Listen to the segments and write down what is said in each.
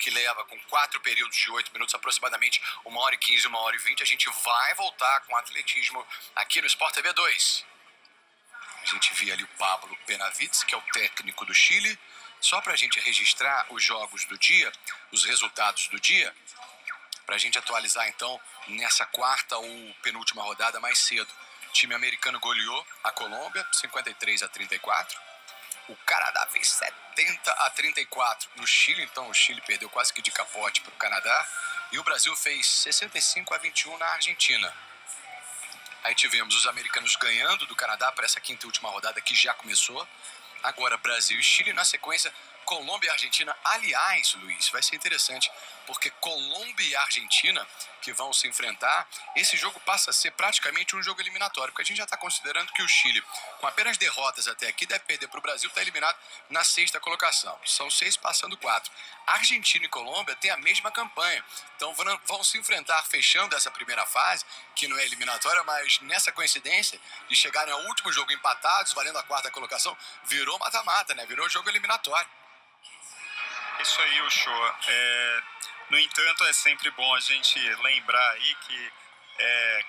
que leva com 4 períodos de 8 minutos, aproximadamente 1h15, 1h20. A gente vai voltar com atletismo aqui no Sport TV 2. A gente via ali o Pablo Benavides, que é o técnico do Chile. Só para a gente registrar os jogos do dia, os resultados do dia, para a gente atualizar então nessa quarta ou penúltima rodada mais cedo. O time americano goleou a Colômbia, 53-34. O Canadá fez 70-34 no Chile, então o Chile perdeu quase que de capote para o Canadá. E o Brasil fez 65-21 na Argentina. Aí tivemos os americanos ganhando do Canadá para essa quinta e última rodada que já começou. Agora Brasil e Chile, na sequência Colômbia e Argentina. Aliás, Luiz, vai ser interessante, porque Colômbia e Argentina que vão se enfrentar, esse jogo passa a ser praticamente um jogo eliminatório, porque a gente já está considerando que o Chile, com apenas derrotas até aqui, deve perder para o Brasil, está eliminado na 6ª colocação. São 6 passando 4. Argentina e Colômbia têm a mesma campanha, então vão se enfrentar fechando essa primeira fase, que não é eliminatória, mas nessa coincidência de chegarem ao último jogo empatados, valendo a 4ª colocação, virou mata-mata, né? Virou jogo eliminatório. Isso aí, Uchoa. No entanto, é sempre bom a gente lembrar aí que,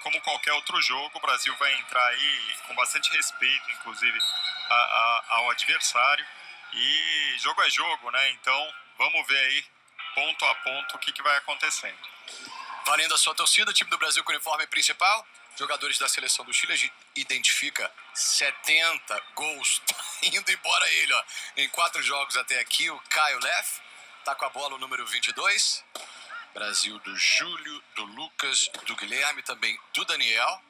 como qualquer outro jogo, o Brasil vai entrar aí com bastante respeito, inclusive, ao adversário. E jogo é jogo, né? Então, vamos ver aí, ponto a ponto, o que vai acontecendo. Valendo a sua torcida, o time do Brasil com o uniforme principal. Jogadores da seleção do Chile, a gente identifica 70 gols. Tá indo embora ele, ó. Em 4 jogos até aqui, o Caio Leff tá com a bola, o número 22. Brasil do Júlio, do Lucas, do Guilherme, também do Daniel.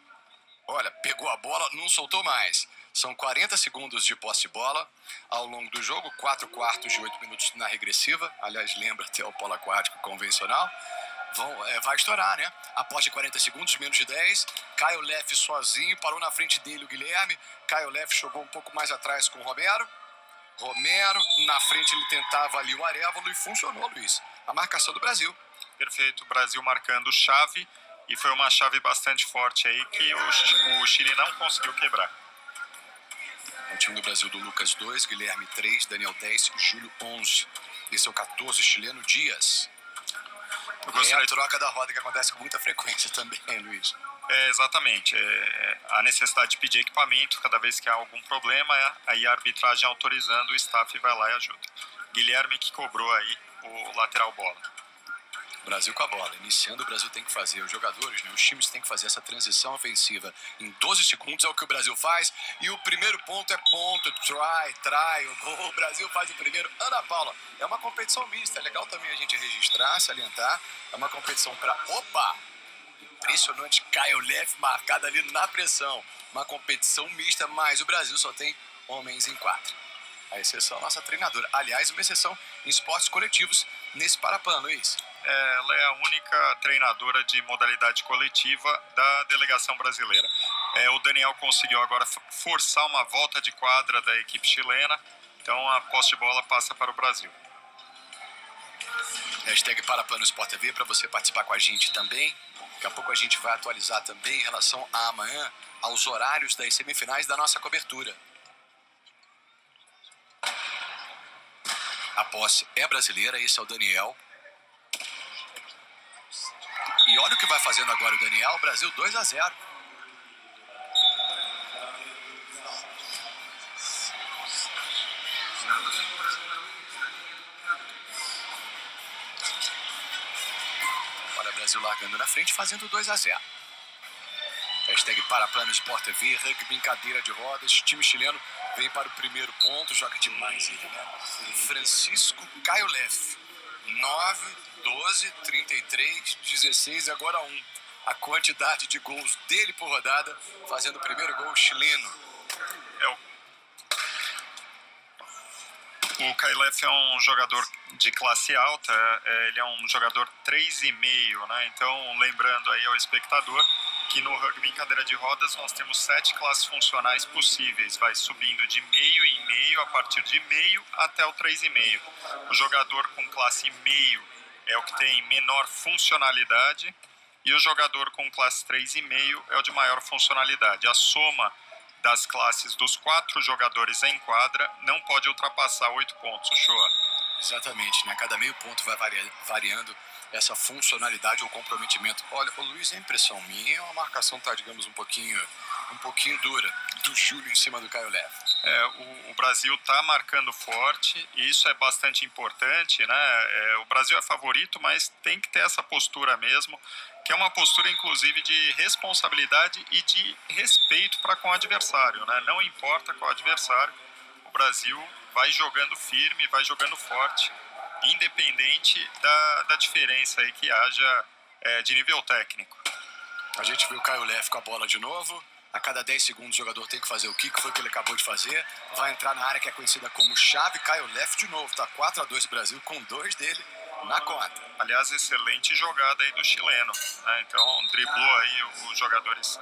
Olha, pegou a bola, não soltou mais. São 40 segundos de posse de bola ao longo do jogo, 4 quartos de 8 minutos na regressiva. Aliás, lembra até o polo aquático convencional. Vai estourar, né? Após de 40 segundos, menos de 10. Caio Leff sozinho, parou na frente dele o Guilherme. Caio Leff jogou um pouco mais atrás com o Romero. Na frente ele tentava ali o Arévalo e funcionou, Luiz. A marcação do Brasil. Perfeito, o Brasil marcando chave. E foi uma chave bastante forte aí que o Chile não conseguiu quebrar. O time do Brasil do Lucas 2, Guilherme 3, Daniel 10, Júlio 11. Esse é o 14 chileno, Dias. É a troca da roda que acontece com muita frequência também, Luiz. Exatamente. A necessidade de pedir equipamento, cada vez que há algum problema, aí a arbitragem autorizando, o staff vai lá e ajuda. Guilherme que cobrou aí o lateral bola. Brasil com a bola. Iniciando, o Brasil tem que fazer. Os jogadores, né, os times têm que fazer essa transição ofensiva. Em 12 segundos é o que o Brasil faz. E o primeiro ponto é ponto. Try, o gol. O Brasil faz o primeiro. Ana Paula, é uma competição mista. É legal também a gente registrar, salientar. É uma competição para... Opa! Impressionante. Caio Leff marcado ali na pressão. Uma competição mista, mas o Brasil só tem homens em 4. A exceção é a nossa treinadora. Aliás, uma exceção em esportes coletivos nesse Parapan, Luiz. Ela é a única treinadora de modalidade coletiva da delegação brasileira. O Daniel conseguiu agora forçar uma volta de quadra da equipe chilena, então a posse de bola passa para o Brasil. Hashtag Parapan no Sport TV para você participar com a gente também. Daqui a pouco a gente vai atualizar também em relação a amanhã, aos horários das semifinais da nossa cobertura. A posse é brasileira, esse é o Daniel. E olha o que vai fazendo agora o Daniel, Brasil 2-0. Olha o Brasil largando na frente, fazendo 2-0. Hashtag Parapan no Sport TV, rugby em cadeira de rodas, time chileno vem para o primeiro ponto, joga demais ele, né? Francisco Caio Leff, 9, 12, 33, 16, agora 1. A quantidade de gols dele por rodada, fazendo o primeiro gol chileno. O Caio Leff é um jogador de classe alta, ele é um jogador 3,5, né? Então, lembrando aí ao espectador que no rugby em cadeira de rodas nós temos 7 classes funcionais possíveis, vai subindo de meio em meio, a partir de meio até o 3,5. O jogador com classe meio é o que tem menor funcionalidade e o jogador com classe 3,5 é o de maior funcionalidade. A soma das classes dos 4 jogadores em quadra não pode ultrapassar 8 pontos, Uchoa. Exatamente, né? Cada meio ponto vai variando essa funcionalidade ou comprometimento. Olha, ô Luiz, é impressão minha, a marcação tá, digamos, um pouquinho dura do Júlio em cima do Caio Leve. O Brasil está marcando forte e isso é bastante importante, né? O Brasil é favorito, mas tem que ter essa postura mesmo, que é uma postura inclusive de responsabilidade e de respeito para com o adversário, né? Não importa qual adversário, o Brasil vai jogando firme, vai jogando forte, independente da diferença aí que haja de nível técnico. A gente viu o Caio Leve com a bola de novo. A cada 10 segundos o jogador tem que fazer o que foi que ele acabou de fazer. Vai entrar na área que é conhecida como chave. Caio Leve de novo. Tá 4-2 Brasil com 2 dele na conta. Aliás, excelente jogada aí do chileno, né? Então driblou aí os jogadores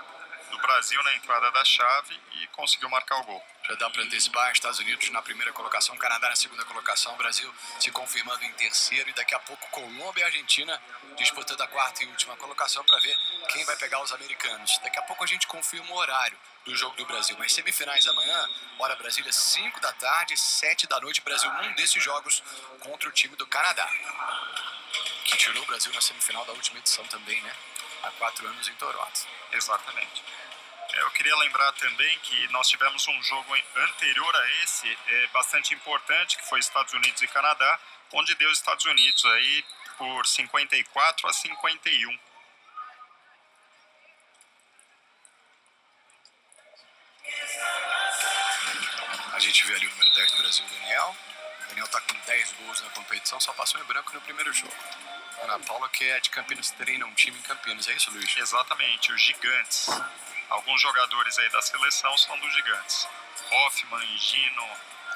do Brasil na entrada da chave e conseguiu marcar o gol. Já dá para antecipar, Estados Unidos na primeira colocação, Canadá na segunda colocação, Brasil se confirmando em terceiro e daqui a pouco Colômbia e Argentina disputando a quarta e última colocação para ver quem vai pegar os americanos. Daqui a pouco a gente confirma o horário do jogo do Brasil, mas semifinais amanhã, hora Brasília, 5 da tarde, 7 da noite, Brasil num desses jogos contra o time do Canadá, que tirou o Brasil na semifinal da última edição também, né? Há 4 anos em Toronto. Exatamente. Eu queria lembrar também que nós tivemos um jogo anterior a esse, bastante importante, que foi Estados Unidos e Canadá, onde deu os Estados Unidos aí por 54-51. A gente vê ali o número 10 do Brasil, o Daniel. O Daniel tá com 10 gols na competição, só passou em branco no primeiro jogo. Ana Paula, que é de Campinas, treina um time em Campinas, é isso, Luiz? Exatamente, os Gigantes. Alguns jogadores aí da seleção são dos Gigantes. Hoffman, Gino,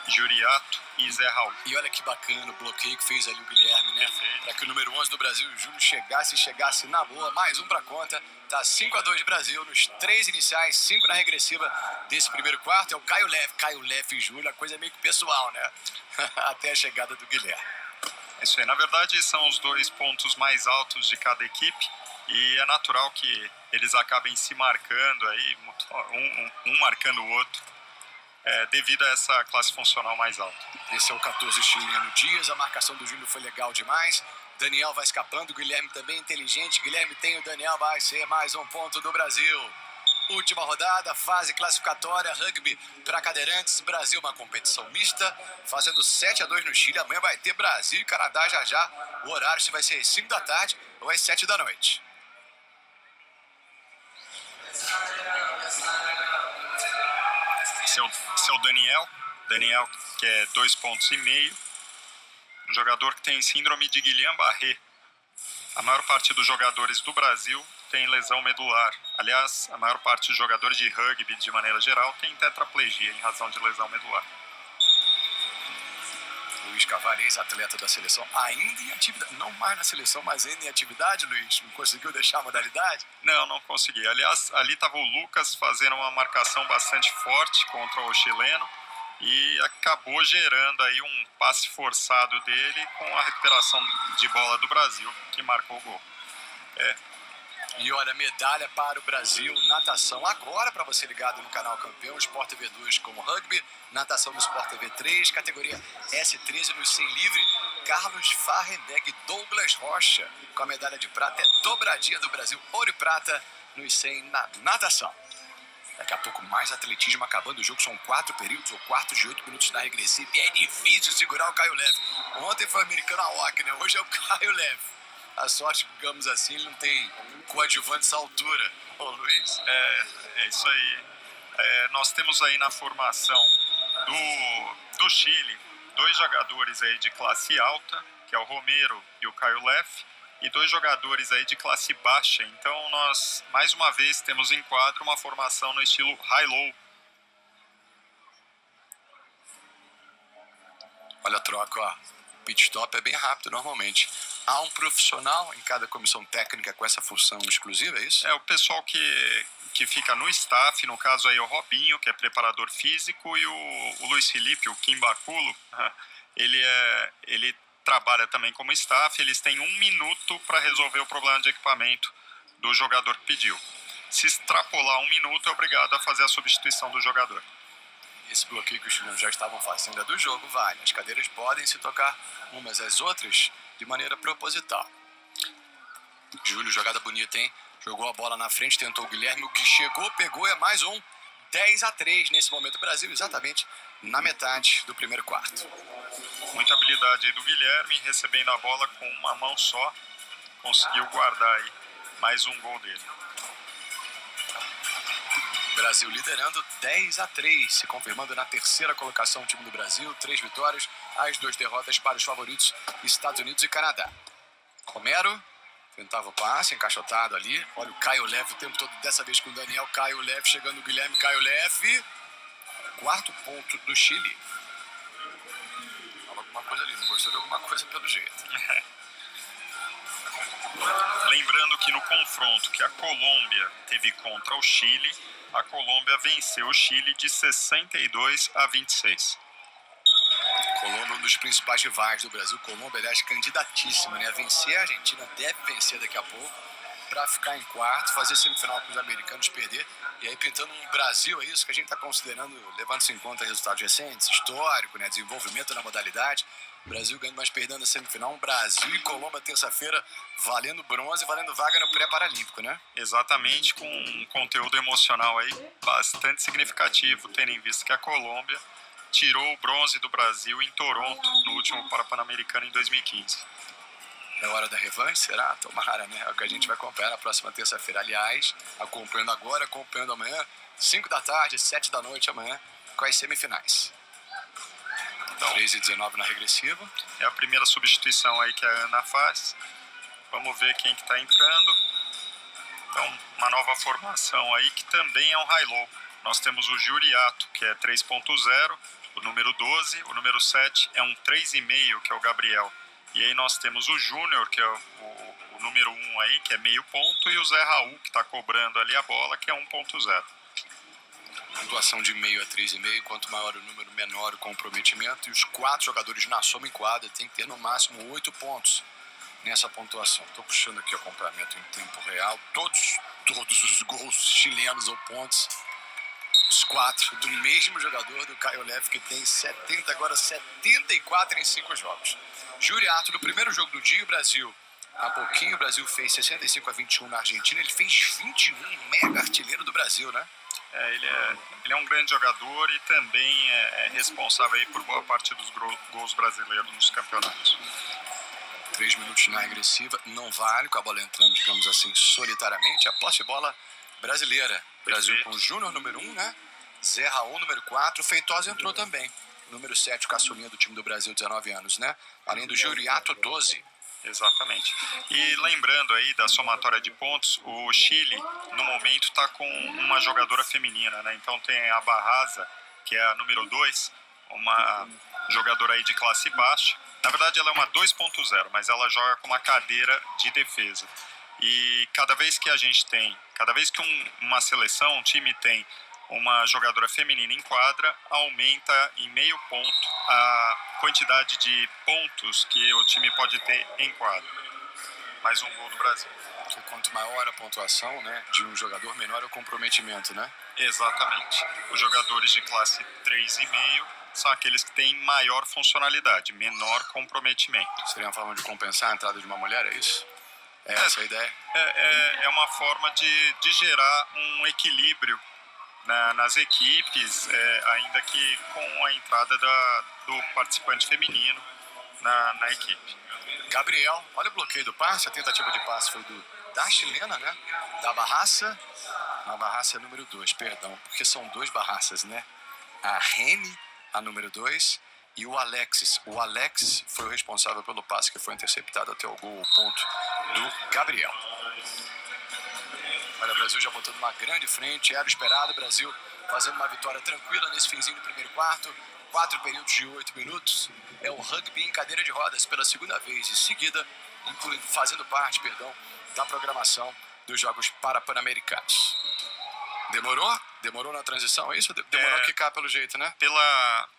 Juriato e Zé Raul. E olha que bacana o bloqueio que fez ali o Guilherme, né? Para que o número 11 do Brasil, o Júlio, chegasse na boa. Mais um para conta. Tá 5-2 Brasil nos 3 iniciais, 5 na regressiva desse primeiro quarto. É o Caio Leve. Caio Leve e Júlio, a coisa é meio que pessoal, né? Até a chegada do Guilherme. Isso aí, na verdade, são os 2 pontos mais altos de cada equipe. E é natural que eles acabem se marcando aí, um marcando o outro, devido a essa classe funcional mais alta. Esse é o 14 chileno Dias, a marcação do Júlio foi legal demais. Daniel vai escapando, o Guilherme também inteligente. Guilherme tem o Daniel, vai ser mais um ponto do Brasil. Última rodada, fase classificatória, rugby para cadeirantes. Brasil, uma competição mista, fazendo 7-2 no Chile. Amanhã vai ter Brasil e Canadá já. O horário se vai ser às 5 da tarde ou às 7 da noite. Seu Daniel, que é 2,5 pontos. Um jogador que tem síndrome de Guillain-Barré. A maior parte dos jogadores do Brasil tem lesão medular. Aliás, a maior parte dos jogadores de rugby, de maneira geral, tem tetraplegia em razão de lesão medular. Luiz Carvalho, ex-atleta da seleção, ainda em atividade, não mais na seleção, mas ainda em atividade, Luiz? Não conseguiu deixar a modalidade? Não consegui. Aliás, ali estava o Lucas fazendo uma marcação bastante forte contra o chileno e acabou gerando aí um passe forçado dele com a recuperação de bola do Brasil, que marcou o gol. E olha, medalha para o Brasil, natação. Agora, para você ligado no canal Campeão, Sport TV 2 como rugby, natação no Sport TV 3, categoria S13 no 100 livre, Carlos Farrenberg e Douglas Rocha, com a medalha de prata, é dobradinha do Brasil, ouro e prata nos 100 na natação. Daqui a pouco mais atletismo acabando o jogo, são 4 períodos ou quartos de 8 minutos na regressiva e é difícil segurar o Caio Leve. Ontem foi o americano Aoki, né? Hoje é o Caio Leve. A sorte, digamos assim, ele não tem coadjuvantes à altura. Ô, Luiz. É isso aí. Nós temos aí na formação do Chile 2 jogadores aí de classe alta, que é o Romero e o Caio Leff, e 2 jogadores aí de classe baixa. Então nós, mais uma vez, temos em quadro uma formação no estilo high-low. Olha a troca, ó. O pit stop é bem rápido normalmente. Há um profissional em cada comissão técnica com essa função exclusiva, é isso? O pessoal que fica no staff, no caso aí o Robinho, que é preparador físico, e o Luiz Felipe, o Kim Baculo, ele trabalha também como staff. Eles têm 1 minuto para resolver o problema de equipamento do jogador que pediu. Se extrapolar 1 minuto, é obrigado a fazer a substituição do jogador. Esse bloqueio que os chilenos já estavam fazendo é do jogo, vale. As cadeiras podem se tocar umas às outras de maneira proposital. Júlio, jogada bonita, hein? Jogou a bola na frente, tentou o Guilherme, o que chegou, pegou, é mais um 10-3 nesse momento. O Brasil exatamente na metade do primeiro quarto. Muita habilidade aí do Guilherme, recebendo a bola com uma mão só, conseguiu guardar aí mais um gol dele. Brasil liderando 10-3, se confirmando na terceira colocação o time do Brasil, 3 vitórias, as 2 derrotas para os favoritos Estados Unidos e Canadá. Romero tentava o passe, encaixotado ali. Olha o Caio Leve o tempo todo, dessa vez com o Daniel. Caio Leve chegando o Guilherme, Caio Leve. 4º ponto do Chile. Fala alguma coisa ali, não gostou de alguma coisa pelo jeito. Lembrando que no confronto que a Colômbia teve contra o Chile, a Colômbia venceu o Chile de 62-26. Colômbia, um dos principais rivais do Brasil. Colômbia, aliás, candidatíssima, né? A vencer a Argentina, deve vencer daqui a pouco, para ficar em quarto, fazer semifinal com os americanos, perder. E aí pintando um Brasil, é isso que a gente está considerando, levando-se em conta resultados recentes, histórico, né? Desenvolvimento na modalidade. Brasil ganhando, mas perdendo a semifinal. Brasil e Colômbia, terça-feira, valendo bronze, valendo vaga no pré-paralímpico, né? Exatamente, com um conteúdo emocional aí bastante significativo, tendo em vista que a Colômbia tirou o bronze do Brasil em Toronto, no último Pan-Americano em 2015. É hora da revanche, será? Tomara, né? É o que a gente vai acompanhar na próxima terça-feira. Aliás, acompanhando agora, acompanhando amanhã, 5 da tarde, 7 da noite amanhã, com as semifinais. Então, 13-19 na regressiva. É a primeira substituição aí que a Ana faz. Vamos ver quem que tá entrando. Então, uma nova formação aí que também é um high-low. Nós temos o Juriato, que é 3.0, o número 12, o número 7 é um 3,5, que é o Gabriel. E aí nós temos o Júnior, que é o número 1 aí, que é meio ponto, e o Zé Raul, que está cobrando ali a bola, que é 1.0. Pontuação de meio a 3,5, quanto maior o número, menor o comprometimento. E os 4 jogadores na soma em quadra tem que ter no máximo 8 pontos nessa pontuação. Estou puxando aqui o acompanhamento em tempo real. Todos os gols chilenos ou pontos, os 4 do mesmo jogador, do Caio Leve, que tem 70, agora 74 em 5 jogos. Juriato, no primeiro jogo do dia, o Brasil, há pouquinho, o Brasil fez 65-21 na Argentina, ele fez 21, mega artilheiro do Brasil, né? Ele é um grande jogador e também é responsável aí por boa parte dos gols brasileiros nos campeonatos. 3 minutos na regressiva, não vale, com a bola entrando, digamos assim, solitariamente. A posse de bola brasileira. Brasil com o Júnior, número 1, né? Zé Raul, número 4. Feitosa entrou também. Número 7, o caçulinha do time do Brasil, 19 anos, né? Além do Juriato, 12. Exatamente. E lembrando aí da somatória de pontos, o Chile, no momento, está com uma jogadora feminina, né? Então tem a Barraza, que é a número 2, uma jogadora aí de classe baixa. Na verdade, ela é uma 2.0, mas ela joga com uma cadeira de defesa. E cada vez que uma seleção, um time tem uma jogadora feminina em quadra, aumenta em meio ponto a quantidade de pontos que o time pode ter em quadra. Mais um gol do Brasil. Porque quanto maior a pontuação, né, de um jogador, menor é o comprometimento, né? Exatamente. Os jogadores de classe 3,5 são aqueles que têm maior funcionalidade, menor comprometimento. Seria uma forma de compensar a entrada de uma mulher, é isso? É essa a ideia? É uma forma de gerar um equilíbrio nas equipes, ainda que com a entrada do participante feminino na equipe. Gabriel, olha o bloqueio do passe, a tentativa de passe foi da chilena, né? Da Barraça. A Barraça é número 2, perdão, porque são 2 Barraças, né? A Reni, a número 2, e o Alexis. O Alex foi o responsável pelo passe que foi interceptado até o gol, o ponto do Gabriel. Olha, o Brasil já botando uma grande frente, era esperado, o Brasil fazendo uma vitória tranquila nesse finzinho do primeiro quarto, 4 períodos de 8 minutos, é o rugby em cadeira de rodas pela segunda vez em seguida, fazendo parte, da programação dos Jogos Pan-Americanos. Demorou? Demorou na transição, é isso? Demorou a quicar pelo jeito, né?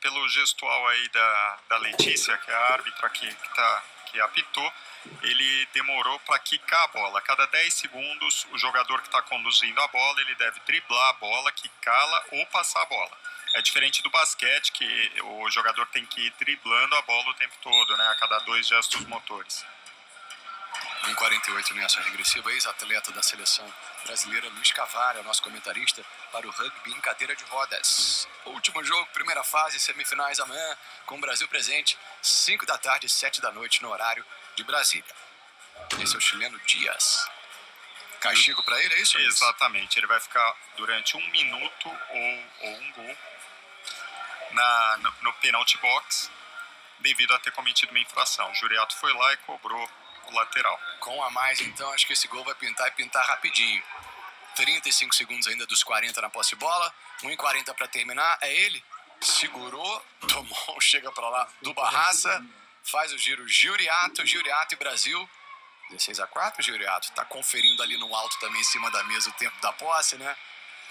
Pelo gestual aí da Letícia, que é a árbitra que apitou, ele demorou para quicar a bola. A cada 10 segundos, o jogador que está conduzindo a bola, ele deve driblar a bola, quicá-la ou passar a bola. É diferente do basquete, que o jogador tem que ir driblando a bola o tempo todo, né, a cada 2 gestos motores. Em 48 nessa regressiva, ex-atleta da seleção brasileira Luiz Cavalli, nosso comentarista para o rugby em cadeira de rodas. Último jogo, primeira fase, semifinais amanhã, com o Brasil presente, 5 da tarde, 7 da noite, no horário de Brasília. Esse é o chileno Dias. Castigo para ele, é isso? Exatamente, ele vai ficar durante 1 minuto ou um gol no penalty box, devido a ter cometido uma infração. O Juriato foi lá e cobrou o lateral. Com a mais, então, acho que esse gol vai pintar e pintar rapidinho. 35 segundos ainda dos 40 na posse de bola. 1:40 para terminar. É ele. Segurou, tomou, chega para lá do Barraça. Faz o giro Juriato e Brasil. 16-4, Juriato. Tá conferindo ali no alto também em cima da mesa o tempo da posse, né?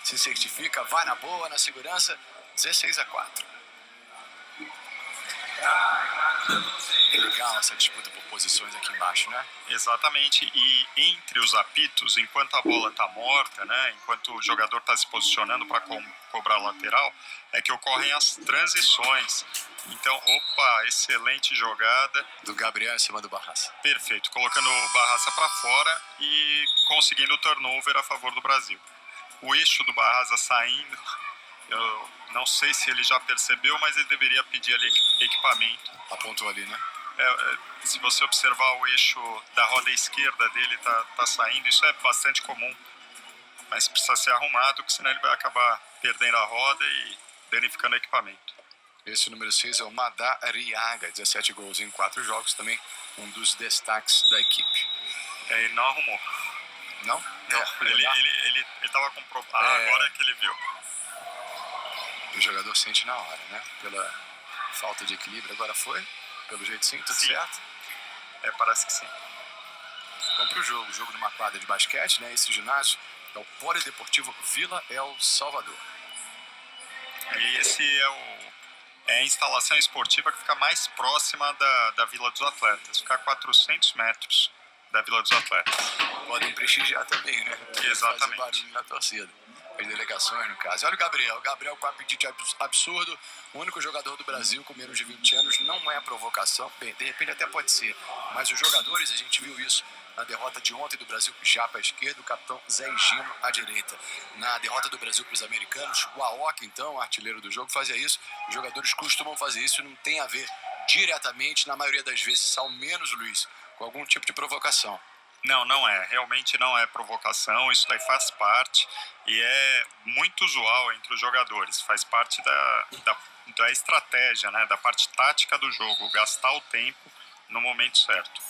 Se certifica, vai na boa, na segurança. 16-4. É legal essa disputa por posições aqui embaixo, né? Exatamente, e entre os apitos, enquanto a bola está morta, né, enquanto o jogador está se posicionando para cobrar lateral, é que ocorrem as transições. Então, excelente jogada. Do Gabriel em cima do Barraça. Perfeito, colocando o Barraça para fora e conseguindo o turnover a favor do Brasil. O eixo do Barraça saindo, eu não sei se ele já percebeu, mas ele deveria pedir ali equipamento. Apontou ali, né? Se você observar o eixo da roda esquerda dele tá saindo, isso é bastante comum, mas precisa ser arrumado, porque senão ele vai acabar perdendo a roda e danificando o equipamento. Esse número 6 é o Madá Arriaga, 17 gols em 4 jogos, também um dos destaques da equipe. Ele não arrumou. Não? Ele estava com problema. Agora é que ele viu. O jogador sente na hora, né? Pela falta de equilíbrio. Agora foi? Pelo jeito sim, tudo certo? Parece que sim. Vamos pro jogo. Jogo numa quadra de basquete, né? Esse ginásio é o Polideportivo Vila El Salvador. E esse é a instalação esportiva que fica mais próxima da Vila dos Atletas. Fica a 400 metros da Vila dos Atletas. Podem prestigiar também, né? Exatamente. Fazer barulho na torcida. As delegações, no caso. Olha o Gabriel com apetite absurdo, o único jogador do Brasil com menos de 20 anos, não é provocação, bem, de repente até pode ser, mas os jogadores, a gente viu isso na derrota de ontem do Brasil já para a esquerda, o capitão Zé Gino à direita. Na derrota do Brasil para os americanos, o Aoki, então, artilheiro do jogo, fazia isso, os jogadores costumam fazer isso, não tem a ver diretamente, na maioria das vezes, ao menos, Luiz, com algum tipo de provocação. Não é. Realmente não é provocação, isso daí faz parte e é muito usual entre os jogadores. Faz parte da estratégia, né, da parte tática do jogo, gastar o tempo no momento certo.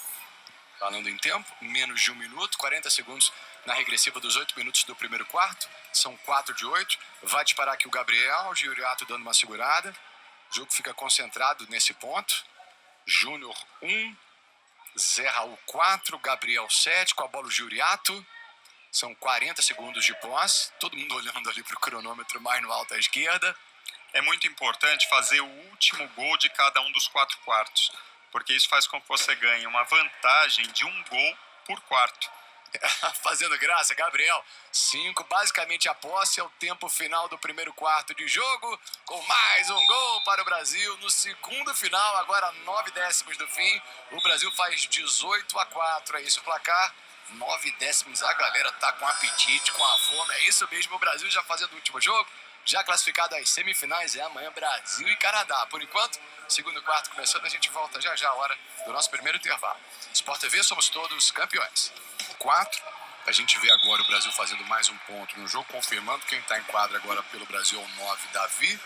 Falando em tempo, menos de 1 minuto, 40 segundos na regressiva dos 8 minutos do primeiro quarto. São 4 de 8. Vai disparar aqui o Gabriel, o Juriato dando uma segurada. O jogo fica concentrado nesse ponto. Júnior 1. Zé Raul 4, Gabriel 7, com a bola o Juriato. São 40 segundos de posse. Todo mundo olhando ali para o cronômetro mais no alto à esquerda. É muito importante fazer o último gol de cada um dos 4 quartos, porque isso faz com que você ganhe uma vantagem de 1 gol por quarto. Fazendo graça, Gabriel. 5, basicamente a posse é o tempo final do primeiro quarto de jogo, com mais um gol para o Brasil no segundo final, agora 9 décimos do fim. O Brasil faz 18-4, é isso o placar. 9 décimos, a galera tá com apetite, com a fome, é isso mesmo. O Brasil já fazendo o último jogo, já classificado às semifinais, é amanhã Brasil e Canadá. Por enquanto, segundo quarto começando, a gente volta já a hora do nosso primeiro intervalo. Sport TV, somos todos campeões. 4, a gente vê agora o Brasil fazendo mais um ponto no jogo, confirmando quem está em quadra agora pelo Brasil é o 9, Davi.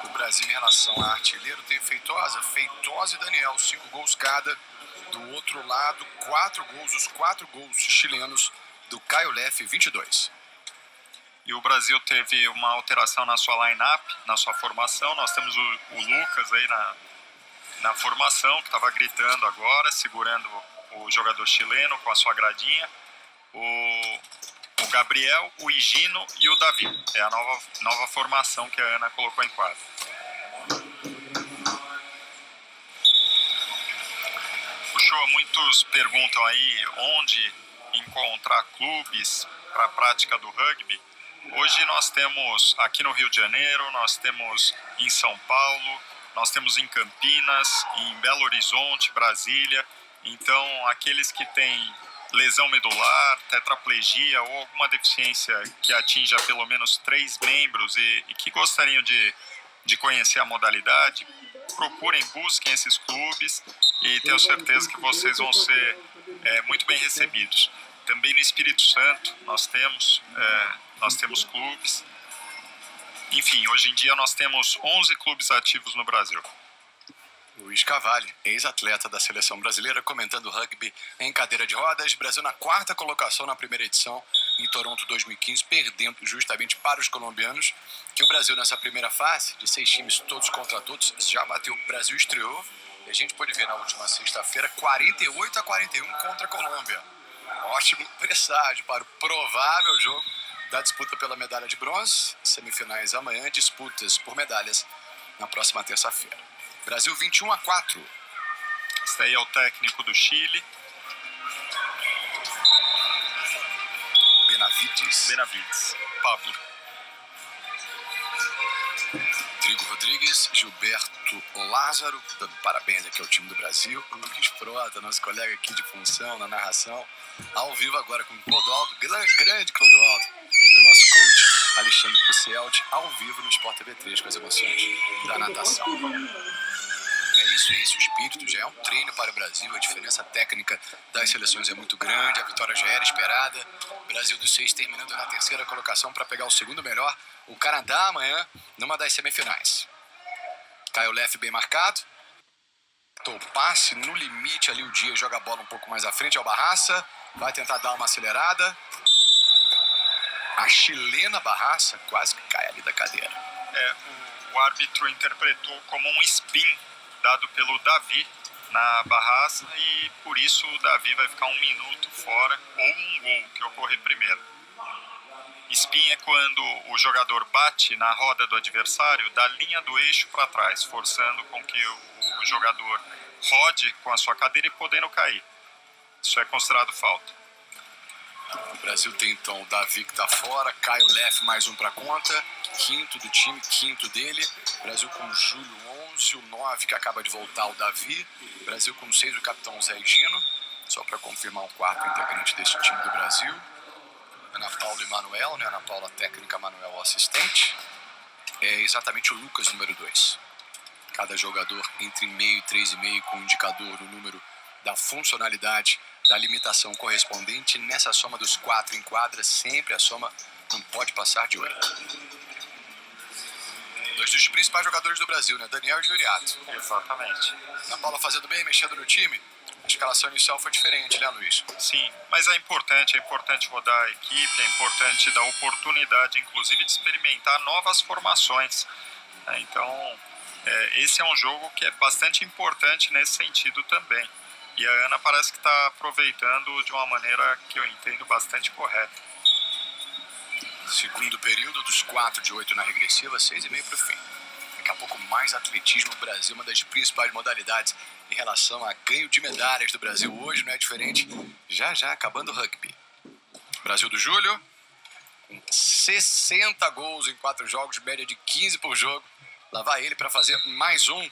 O Brasil, em relação a artilheiro, tem Feitosa e Daniel, 5 gols cada. Do outro lado, 4 gols, os 4 gols chilenos do Caio Leff, 22. E o Brasil teve uma alteração na sua line-up, na sua formação. Nós temos o Lucas aí na formação, que estava gritando agora, segurando o jogador chileno com a sua gradinha. O Gabriel, o Higino e o Davi. É a nova formação que a Ana colocou em quadra. Puxou, muitos perguntam aí onde encontrar clubes para a prática do rugby. Hoje nós temos aqui no Rio de Janeiro, nós temos em São Paulo, nós temos em Campinas, em Belo Horizonte, Brasília. Então, aqueles que têm lesão medular, tetraplegia ou alguma deficiência que atinja pelo menos 3 membros e que gostariam de conhecer a modalidade, procurem, busquem esses clubes e tenho certeza que vocês vão ser muito bem recebidos. Também no Espírito Santo nós temos clubes. Enfim, hoje em dia nós temos 11 clubes ativos no Brasil. Luiz Cavalli, ex-atleta da seleção brasileira, comentando rugby em cadeira de rodas. Brasil na 4ª colocação na primeira edição em Toronto 2015, perdendo justamente para os colombianos, que o Brasil nessa primeira fase, de 6 times todos contra todos, já bateu. O Brasil estreou e a gente pôde ver na última sexta-feira 48-41 contra a Colômbia. Ótimo presságio para o provável jogo da disputa pela medalha de bronze. Semifinais amanhã, disputas por medalhas na próxima terça-feira. Brasil 21-4. Esse aí é o técnico do Chile. Benavides. Pablo. Rodrigo Rodrigues, Gilberto Lázaro, dando parabéns aqui ao time do Brasil. O Luiz Prota, nosso colega aqui de função, na narração, ao vivo agora com o Clodoaldo, grande Clodoaldo, o nosso coach Alexandre Pucieldi, ao vivo no Sport TV 3 com as emoções da natação. É isso, o espírito já é um treino para o Brasil, a diferença técnica das seleções é muito grande, a vitória já era esperada. Brasil dos 6 terminando na 3ª colocação para pegar o segundo melhor, o Canadá amanhã, numa das semifinais. Caio Leff bem marcado, o passe no limite ali, o Dia joga a bola um pouco mais à frente, é o Barraça, vai tentar dar uma acelerada. A chilena Barraça quase que cai ali da cadeira. O árbitro interpretou como um spin dado pelo Davi na Barraça e por isso o Davi vai ficar 1 minuto fora ou um gol que ocorrer primeiro. Spin é quando o jogador bate na roda do adversário da linha do eixo para trás, forçando com que o jogador rode com a sua cadeira e podendo cair. Isso é considerado falta. O Brasil tem então o Davi que está fora, Caio Leff mais um para conta, quinto do time, quinto dele. Brasil com o Júlio 11, o 9 que acaba de voltar, o Davi. Brasil com 6, o capitão Zé Gino, só para confirmar o 4º integrante desse time do Brasil. Ana Paula e Manuel, né? Ana Paula técnica, Manuel assistente. É exatamente o Lucas número 2. Cada jogador entre meio e 3,5 com o indicador do número da funcionalidade da limitação correspondente. Nessa soma dos 4 em quadra, sempre a soma não pode passar de 8. 2 dos principais jogadores do Brasil, né? Daniel e Juriato. Exatamente. Ana Paula fazendo bem, mexendo no time. A escalação inicial foi diferente, né, Luiz? Sim, mas é importante rodar a equipe, é importante dar oportunidade, inclusive, de experimentar novas formações. Então, esse é um jogo que é bastante importante nesse sentido também. E a Ana parece que está aproveitando de uma maneira que eu entendo bastante correta. Segundo período, dos 4 de 8 na regressiva, 6,5 para o fim. Daqui a pouco mais atletismo no Brasil, uma das principais modalidades em relação a ganho de medalhas do Brasil. Hoje não é diferente, já acabando o rugby. Brasil do Júlio, com 60 gols em 4 jogos, média de 15 por jogo. Lá vai ele para fazer mais um.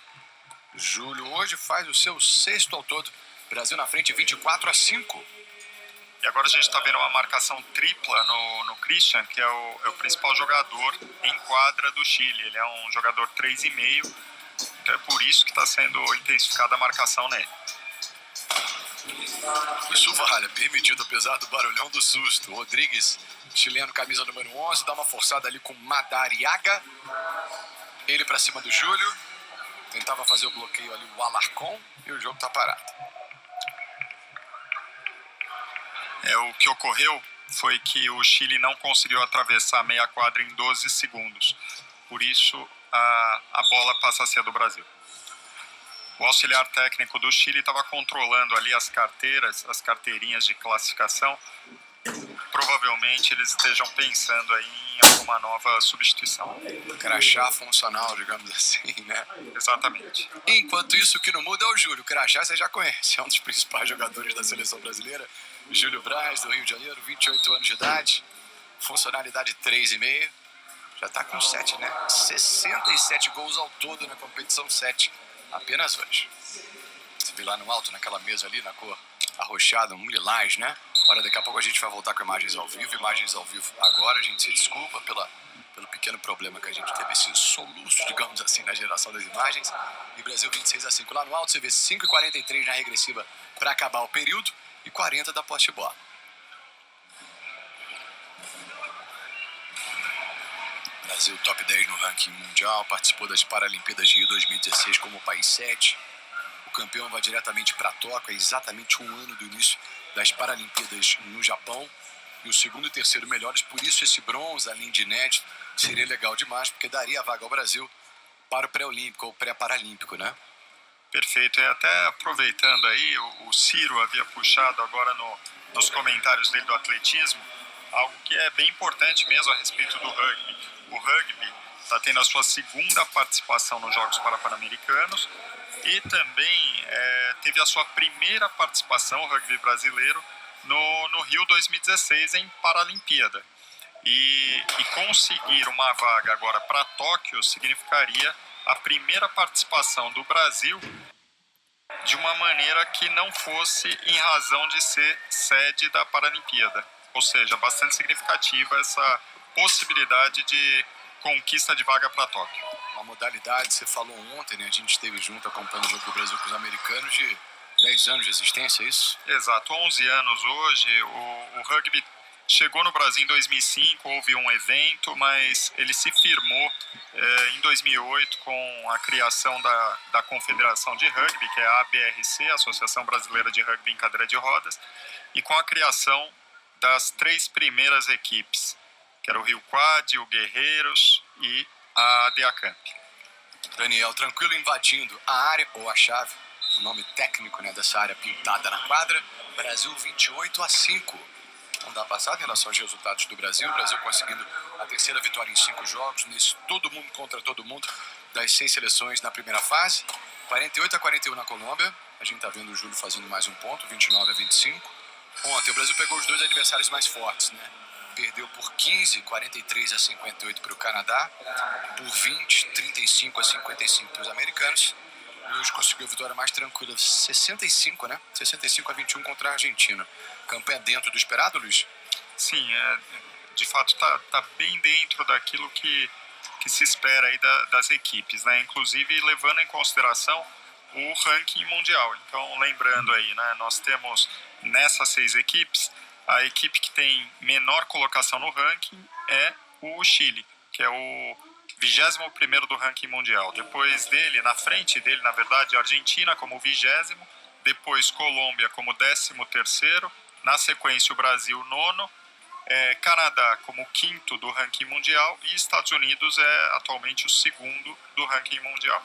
Júlio hoje faz o seu 6º ao todo. Brasil na frente 24-5. E agora a gente está vendo uma marcação tripla no Christian, que é o principal jogador em quadra do Chile. Ele é um jogador 3,5, então é por isso que está sendo intensificada a marcação nele. Isso vale, permitido apesar do barulhão do susto. Rodrigues, chileno, camisa número 11, dá uma forçada ali com Madariaga. Ele para cima do Júlio. Tentava fazer o bloqueio ali, o Alarcon, e o jogo está parado. O que ocorreu foi que o Chile não conseguiu atravessar a meia quadra em 12 segundos. Por isso, a bola passa a ser do Brasil. O auxiliar técnico do Chile estava controlando ali as carteirinhas de classificação. Provavelmente eles estejam pensando aí em alguma nova substituição. Crachá funcional, digamos assim, né? Exatamente. Enquanto isso, o que não muda é o Júlio. Crachá você já conhece, é um dos principais jogadores da seleção brasileira. Júlio Braz, do Rio de Janeiro, 28 anos de idade. funcionalidade 3,5. Já tá com 7, né? 67 gols ao todo na competição, 7 apenas hoje. Você vê lá no alto, naquela mesa ali, na cor arroxada, um lilás, né? Olha, daqui a pouco a gente vai voltar com imagens ao vivo agora. A gente se desculpa pelo pequeno problema que a gente teve, esse soluço, digamos assim, na geração das imagens. E Brasil 26-5 lá no alto, você vê 5,43 na regressiva para acabar o período e 40 da posse de bola. Brasil top 10 no ranking mundial, participou das Paralimpíadas de Rio 2016 como país 7. O campeão vai diretamente para Tóquio, é exatamente um ano do início das Paralimpíadas no Japão. E o segundo e terceiro melhores, por isso esse bronze, além de inédito, seria legal demais, porque daria a vaga ao Brasil para o pré-olímpico ou pré-paralímpico, né? Perfeito, e até aproveitando aí, o Ciro havia puxado agora nos comentários dele do atletismo, algo que é bem importante mesmo a respeito do rugby. O rugby está tendo a sua segunda participação nos Jogos Pan-Americanos e também teve a sua primeira participação, o rugby brasileiro, no Rio 2016 em Paralimpíada. E conseguir uma vaga agora para Tóquio significaria a primeira participação do Brasil de uma maneira que não fosse em razão de ser sede da Paralimpíada. Ou seja, bastante significativa essa possibilidade de conquista de vaga para Tóquio. Uma modalidade, você falou ontem, né? A gente esteve junto acompanhando o jogo do Brasil com os americanos, de 10 anos de existência, é isso? Exato, 11 anos hoje. O rugby chegou no Brasil em 2005, houve um evento, mas ele se firmou em 2008 com a criação da Confederação de Rugby, que é a ABRC, a Associação Brasileira de Rugby em Cadeira de Rodas, e com a criação das 3 primeiras equipes, que era o Rio Quad, o Guerreiros e a ADA-Camp. Daniel, tranquilo, invadindo a área, ou a chave, o nome técnico, né, dessa área pintada na quadra, Brasil 28-5. Não dá passada em relação aos resultados do Brasil, o Brasil conseguindo a terceira vitória em 5 jogos, nesse todo mundo contra todo mundo, das 6 seleções na primeira fase, 48-41 na Colômbia, a gente tá vendo o Júlio fazendo mais um ponto, 29-25. Ontem o Brasil pegou os 2 adversários mais fortes, né? Perdeu por 15, 43-58 para o Canadá, por 20, 35-55 para os americanos. E hoje conseguiu a vitória mais tranquila, 65, né? 65-21 contra a Argentina. Campanha dentro do esperado, Luiz? Sim, de fato tá bem dentro daquilo que se espera aí das equipes, né? Inclusive levando em consideração o ranking mundial. Então, lembrando aí, né? Nós temos nessas 6 equipes, a equipe que tem menor colocação no ranking é o Chile, que é o 21º do ranking mundial. Depois dele, na frente dele, na verdade, a Argentina como 20º, depois Colômbia como 13º, na sequência o Brasil 9º, Canadá como 5º do ranking mundial e Estados Unidos é atualmente o 2º do ranking mundial.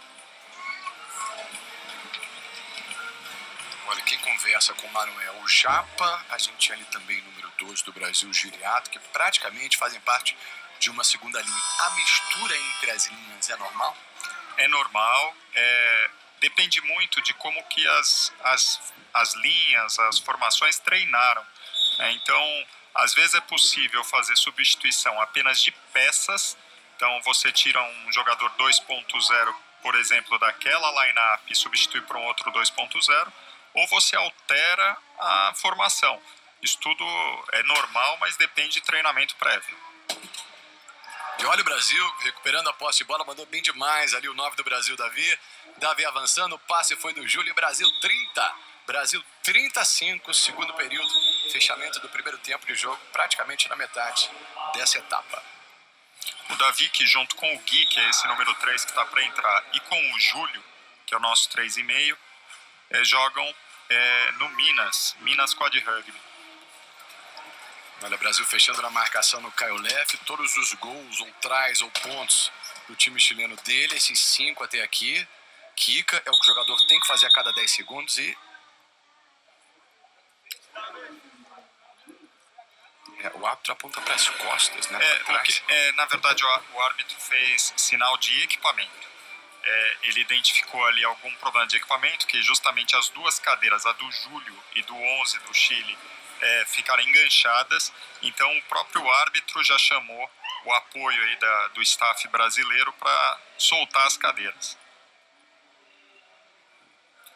Olha, quem conversa com o Manuel o Japa, a gente tinha ali também número 2 do Brasil, Giriato, que praticamente fazem parte de uma segunda linha. A mistura entre as linhas é normal? É normal, depende muito de como que as linhas, as formações treinaram. Então, às vezes é possível fazer substituição apenas de peças, então você tira um jogador 2.0, por exemplo, daquela line-up e substitui por um outro 2.0, ou você altera a formação. Isso tudo é normal, mas depende de treinamento prévio. E olha o Brasil, recuperando a posse de bola, mandou bem demais ali o 9 do Brasil, Davi. Davi avançando, o passe foi do Júlio, Brasil 30. Brasil 35, segundo período, fechamento do primeiro tempo de jogo, praticamente na metade dessa etapa. O Davi, que junto com o Gui, que é esse número 3 que está para entrar, e com o Júlio, que é o nosso 3,5, jogam no Minas Quad Rugby. Olha, o Brasil fechando na marcação no Caio Leff, todos os gols ou trás ou pontos do time chileno dele, esses 5 até aqui. Kika é o que o jogador tem que fazer a cada 10 segundos e... o árbitro aponta para as costas, né? Na verdade, o árbitro fez sinal de equipamento. Ele identificou ali algum problema de equipamento, que justamente as 2 cadeiras, a do Júlio e do 11 do Chile, ficarem enganchadas. Então o próprio árbitro já chamou o apoio aí do staff brasileiro para soltar as cadeiras.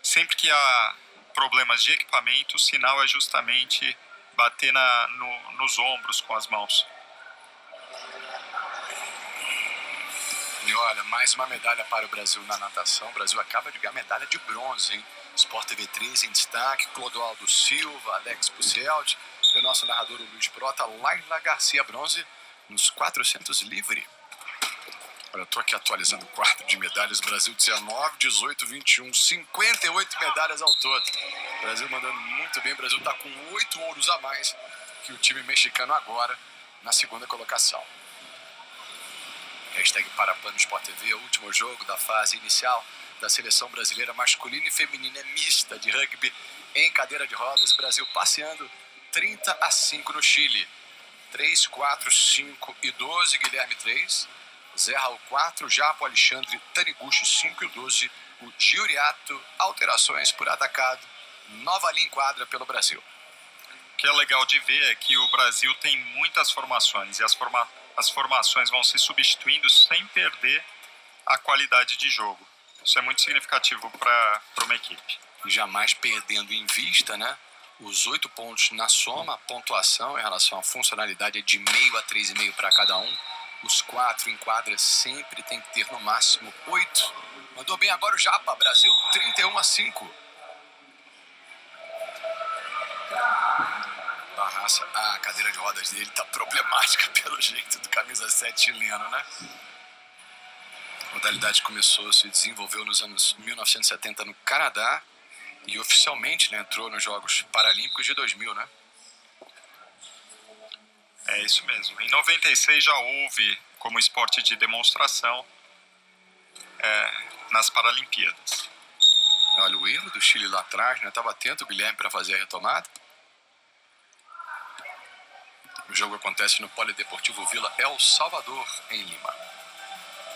Sempre que há problemas de equipamento, o sinal é justamente bater nos ombros com as mãos. E olha, mais uma medalha para o Brasil na natação. O Brasil acaba de ganhar medalha de bronze, hein? Sport TV 3 em destaque, Clodoaldo Silva, Alex Pucelt, e o nosso narrador o Luiz Prota, Laila Garcia, bronze nos 400 livre. Olha, eu tô aqui atualizando o quadro de medalhas. Brasil 19, 18, 21, 58 medalhas ao todo. O Brasil mandando muito bem. O Brasil tá com 8 ouros a mais que o time mexicano agora na segunda colocação. Hashtag Parapan no Sport TV, o último jogo da fase inicial da seleção brasileira masculina e feminina é mista de rugby em cadeira de rodas. Brasil passeando 30-5 no Chile. 3, 4, 5 e 12, Guilherme 3. Zé Raul 4, Japo, Alexandre, Taniguchi 5 e 12. O Giuriato, alterações por atacado. Nova linha em quadra pelo Brasil. O que é legal de ver é que o Brasil tem muitas formações e as formações vão se substituindo sem perder a qualidade de jogo. Isso é muito significativo para uma equipe. E jamais perdendo em vista, né? Os 8 pontos na soma, a pontuação em relação à funcionalidade é de meio a 3,5 para cada um. Os 4 em quadra sempre tem que ter no máximo 8. Mandou bem agora o Japa, Brasil 31-5. Barraça, a cadeira de rodas dele tá problemática pelo jeito do camisa 7 chileno, né? A modalidade começou a se desenvolveu nos anos 1970 no Canadá e oficialmente, né, entrou nos Jogos Paralímpicos de 2000, né? É isso mesmo. Em 96 já houve como esporte de demonstração nas Paralimpíadas. Olha o erro do Chile lá atrás, né? Estava atento o Guilherme para fazer a retomada. O jogo acontece no Polideportivo Vila El Salvador, em Lima.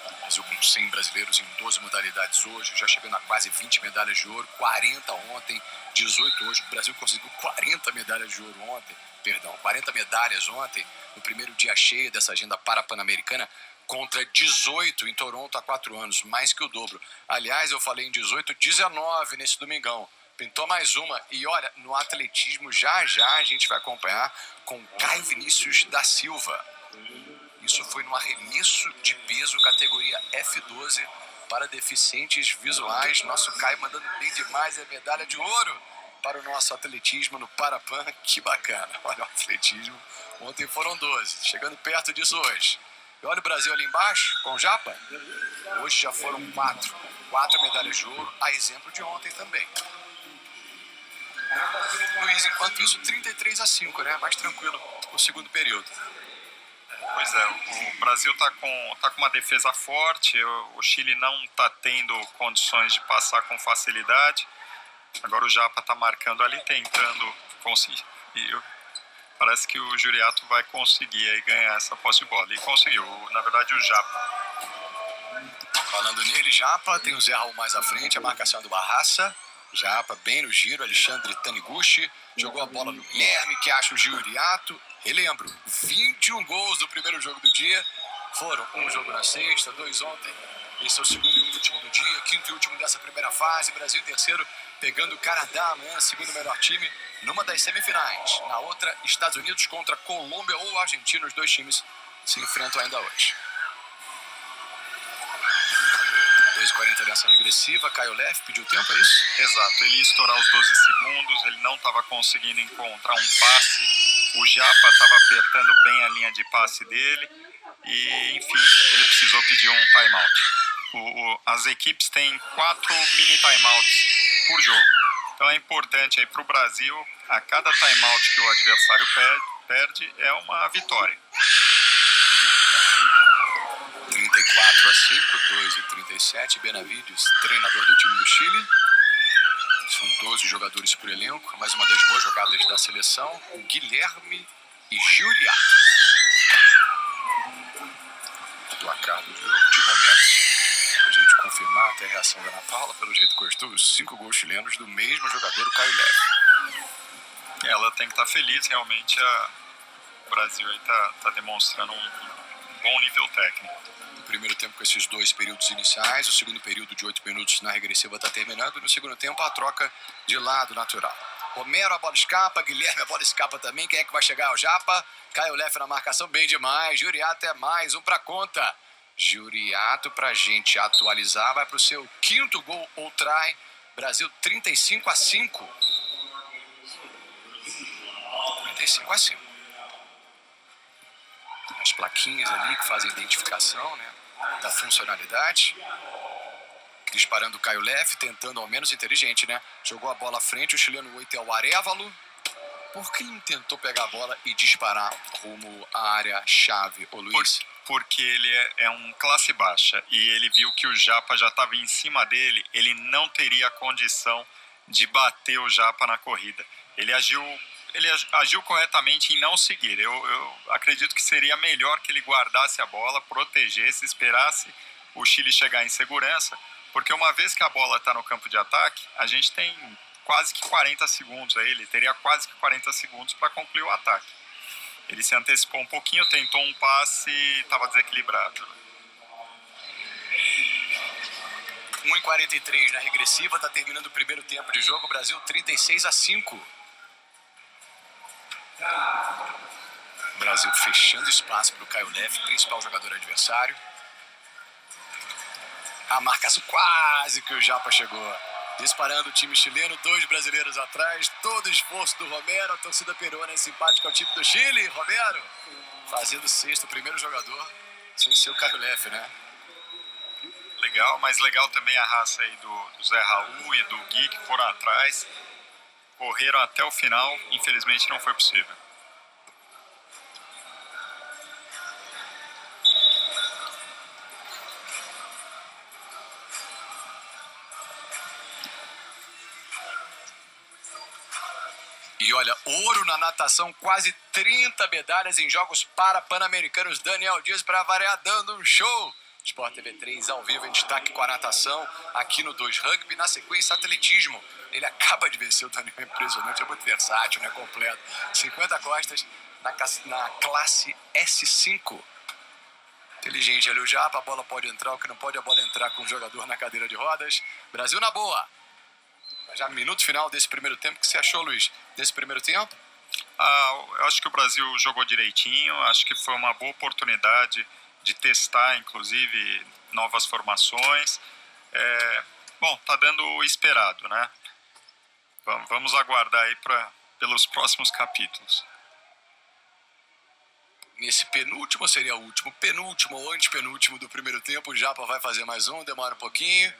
O Brasil com 100 brasileiros em 12 modalidades hoje, já chegando a quase 20 medalhas de ouro, 40 ontem, 18 hoje. O Brasil conseguiu 40 medalhas de ouro ontem, 40 medalhas ontem, no primeiro dia cheio dessa agenda para-pan-americana, contra 18 em Toronto há 4 anos, mais que o dobro. Aliás, eu falei em 18, 19 nesse domingão. Pintou mais uma. E olha, no atletismo, já a gente vai acompanhar com Caio Vinícius da Silva. Isso foi no arremesso de peso, categoria F12, para deficientes visuais. Nosso Caio mandando bem demais, é medalha de ouro para o nosso atletismo no Parapan. Que bacana. Olha o atletismo. Ontem foram 12, chegando perto disso hoje. E olha o Brasil ali embaixo, com o Japa. Hoje já foram 4 medalhas de ouro, a exemplo de ontem também. Luiz, enquanto isso, 33-5, né? Mais tranquilo o segundo período. Pois é, o Brasil está com uma defesa forte, o Chile não está tendo condições de passar com facilidade. Agora o Japa está marcando ali, tentando conseguir. Parece que o Giuriato vai conseguir aí ganhar essa posse de bola. E conseguiu, na verdade, o Japa. Falando nele, Japa, tem o Zé Raul mais à frente, a marcação do Barraça. Japa bem no giro, Alexandre Taniguchi jogou a bola no Guilherme, que acha o Giuriato. Relembro, 21 gols do primeiro jogo do dia. Foram um jogo na sexta, 2 ontem. Esse é o segundo e último do dia, quinto e último dessa primeira fase. Brasil em terceiro, pegando o Canadá amanhã, segundo melhor time, numa das semifinais. Na outra, Estados Unidos contra Colômbia ou Argentina. Os 2 times se enfrentam ainda hoje. 2:40 nessa regressiva. Caio Leff pediu tempo, é isso? Exato, ele ia estourar os 12 segundos, ele não estava conseguindo encontrar um passe. O Japa estava apertando bem a linha de passe dele e, enfim, ele precisou pedir um timeout. As equipes têm 4 mini timeouts por jogo. Então é importante aí para o Brasil, a cada timeout que o adversário perde é uma vitória. 34-5, 2:37. Benavides, treinador do time do Chile. São 12 jogadores por elenco. Mais uma das boas jogadas da seleção. Guilherme e Giuriato. Placar do jogo de momento. Pra gente confirmar até a reação da Ana Paula. Pelo jeito gostou, os 5 gols chilenos do mesmo jogador, o Caio Leff. ela tem que estar feliz, realmente o Brasil está demonstrando um bom nível técnico. No primeiro tempo com esses 2 períodos iniciais, o segundo período de 8 minutos na regressiva está terminando, e no segundo tempo a troca de lado natural. Romero, a bola escapa, Guilherme, a bola escapa também, quem é que vai chegar? O Japa, Caio Leff na marcação, bem demais, Juriato é mais um para conta. Juriato, pra gente atualizar, vai pro seu 5º gol ou try, Brasil 35-5. 35-5. As plaquinhas ali que fazem identificação, né, da funcionalidade. Disparando o Caio Leff, tentando ao menos inteligente, né? Jogou a bola à frente, o chileno 8 é o Arévalo. Por que não tentou pegar a bola e disparar rumo à área-chave, ô Luiz? Porque ele é um classe baixa e ele viu que o Japa já estava em cima dele, ele não teria condição de bater o Japa na corrida. Ele agiu corretamente em não seguir. Eu acredito que seria melhor que ele guardasse a bola, protegesse, esperasse o Chile chegar em segurança, porque uma vez que a bola está no campo de ataque, a gente tem quase que 40 segundos aí, ele teria quase que 40 segundos para concluir o ataque. Ele se antecipou um pouquinho, tentou um passe e estava desequilibrado. 1:43 na regressiva, está terminando o primeiro tempo de jogo, Brasil 36-5. Brasil fechando espaço para o Caio Leff, principal jogador adversário. A marcação quase que o Japa chegou. Disparando o time chileno, 2 brasileiros atrás, todo o esforço do Romero, a torcida peruana é simpática ao time do Chile. Romero fazendo 6º, o primeiro jogador sem ser o Caio Leff, né? Legal, mas legal também a raça aí do Zé Raul e do Gui, que foram atrás, correram até o final, infelizmente não foi possível. E olha, ouro na natação, quase 30 medalhas em Jogos Pan-Americanos. Daniel Dias, para variar, dando um show. Sport TV 3 ao vivo em destaque com a natação, aqui no 2 Rugby, na sequência atletismo. Ele acaba de vencer o Daniel, impressionante, é muito versátil, né, completo. 50 costas na classe S5. Inteligente ali o Japa, a bola pode entrar, o que não pode, a bola entrar com o jogador na cadeira de rodas. Brasil na boa. Já minuto final desse primeiro tempo, o que você achou, Luiz, desse primeiro tempo? Eu acho que o Brasil jogou direitinho, acho que foi uma boa oportunidade de testar, inclusive, novas formações. Bom, tá dando o esperado, né? Vamos aguardar aí pelos próximos capítulos. Nesse penúltimo, seria o último, penúltimo ou antepenúltimo do primeiro tempo, o Japa vai fazer mais um, demora um pouquinho.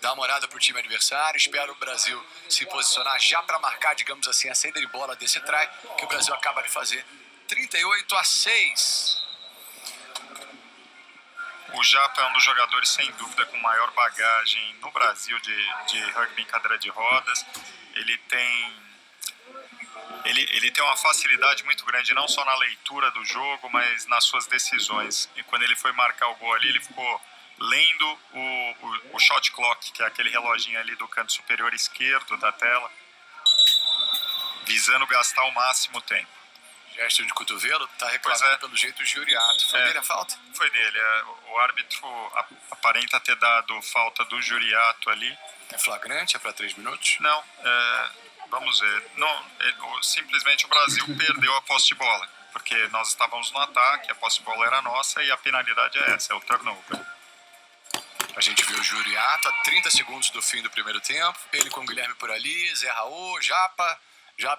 Dá uma olhada para o time adversário, espera o Brasil se posicionar já para marcar, digamos assim, a saída de bola desse try, que o Brasil acaba de fazer. 38-6. O Japa é um dos jogadores, sem dúvida, com maior bagagem no Brasil de rugby em cadeira de rodas. Ele tem uma facilidade muito grande, não só na leitura do jogo, mas nas suas decisões. E quando ele foi marcar o gol ali, ele ficou lendo o shot clock, que é aquele reloginho ali do canto superior esquerdo da tela, visando gastar o máximo tempo. Gesto de cotovelo, tá reclamando pelo jeito o Juriato. Foi dele a falta? Foi dele. O árbitro aparenta ter dado falta do Juriato ali. É flagrante? É para 3 minutos? Não, vamos ver. Não, simplesmente o Brasil perdeu a posse de bola, porque nós estávamos no ataque, a posse de bola era nossa e a penalidade é essa, é o turnover. A gente viu o Juriato a 30 segundos do fim do primeiro tempo, ele com o Guilherme por ali, Zé Raul, Japa